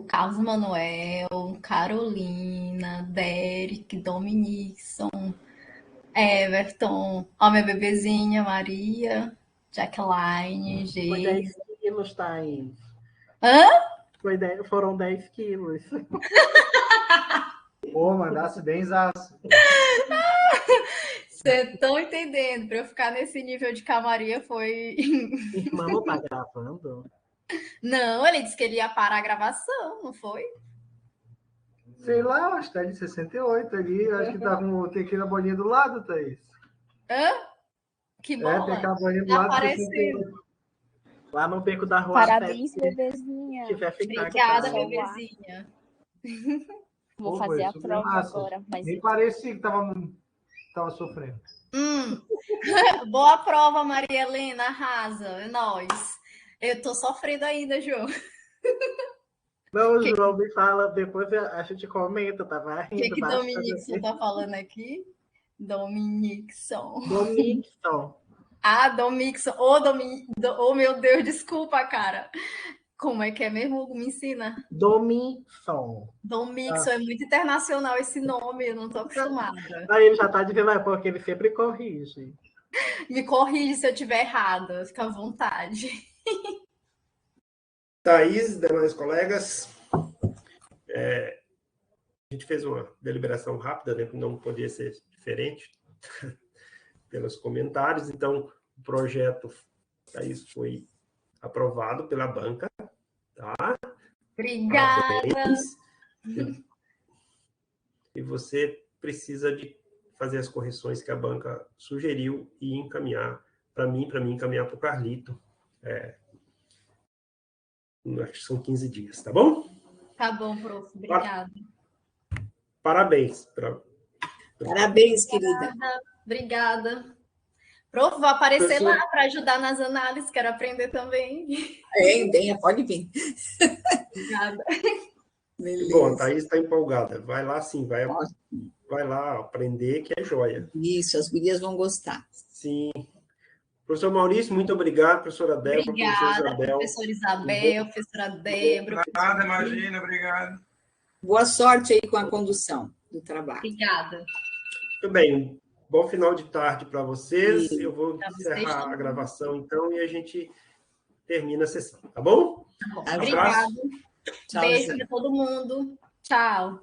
Carlos Manuel, Carolina, Derek, Dominickson, Everton, minha bebezinha, Maria, Jacqueline, G. Foi 10 quilos, Thaís. Foram 10 quilos. Pô, mandasse bem zaço. Vocês estão entendendo? Para eu ficar nesse nível de camaria foi... Irmã não tá gravando? Não, ele disse que ele ia parar a gravação, não foi? Sei lá, acho que tá de 68 ali. Acho que tá com tequila bolinha do lado, Thaís. Que bom. Tem aquela bolinha do lado. Apareceu. Lá no beco da rua. Parabéns, bebezinha. Obrigada, bebezinha. Vou fazer a prova agora. Mas... Nem parecia que tava sofrendo. Boa prova, Maria Helena. Arrasa. É nóis. Eu tô sofrendo ainda, João. Não, o João me fala, depois a gente comenta, tava rindo. O que Dominickson tá falando aqui? Dominickson. Dominickson. Dominickson. Oh, meu Deus, desculpa, cara. Como é que é mesmo? Me ensina. Domingson. Domingson, é muito internacional esse nome, eu não estou acostumada. Aí ele já está dizendo, é porque ele sempre corrige. Me corrige se eu estiver errada, fica à vontade. Thaís, demais colegas, a gente fez uma deliberação rápida, né, que não podia ser diferente pelos comentários, então o projeto Thaís foi aprovado pela banca, tá? Obrigada! Parabéns. E você precisa de fazer as correções que a banca sugeriu e encaminhar para mim encaminhar para o Carlito. Acho que são 15 dias, tá bom? Tá bom, prof. Obrigada. Parabéns. Parabéns, querida. Obrigada. Prof, vou aparecer lá para ajudar nas análises, quero aprender também. Venha, pode vir. Obrigada. Beleza. Bom, a Thaís está empolgada. Vai lá, sim, vai lá aprender, que é joia. Isso, as gurias vão gostar. Sim. Professor Maurício, muito obrigado. Professora Débora, obrigada, professora Isabel, professora Débora. Nada, imagina, obrigado. Boa sorte aí com a condução do trabalho. Obrigada. Muito bem, bom final de tarde para vocês. Eu vou encerrar a gravação, então, e a gente termina a sessão, tá bom? Tá bom. Obrigada. Beijo para todo mundo. Tchau.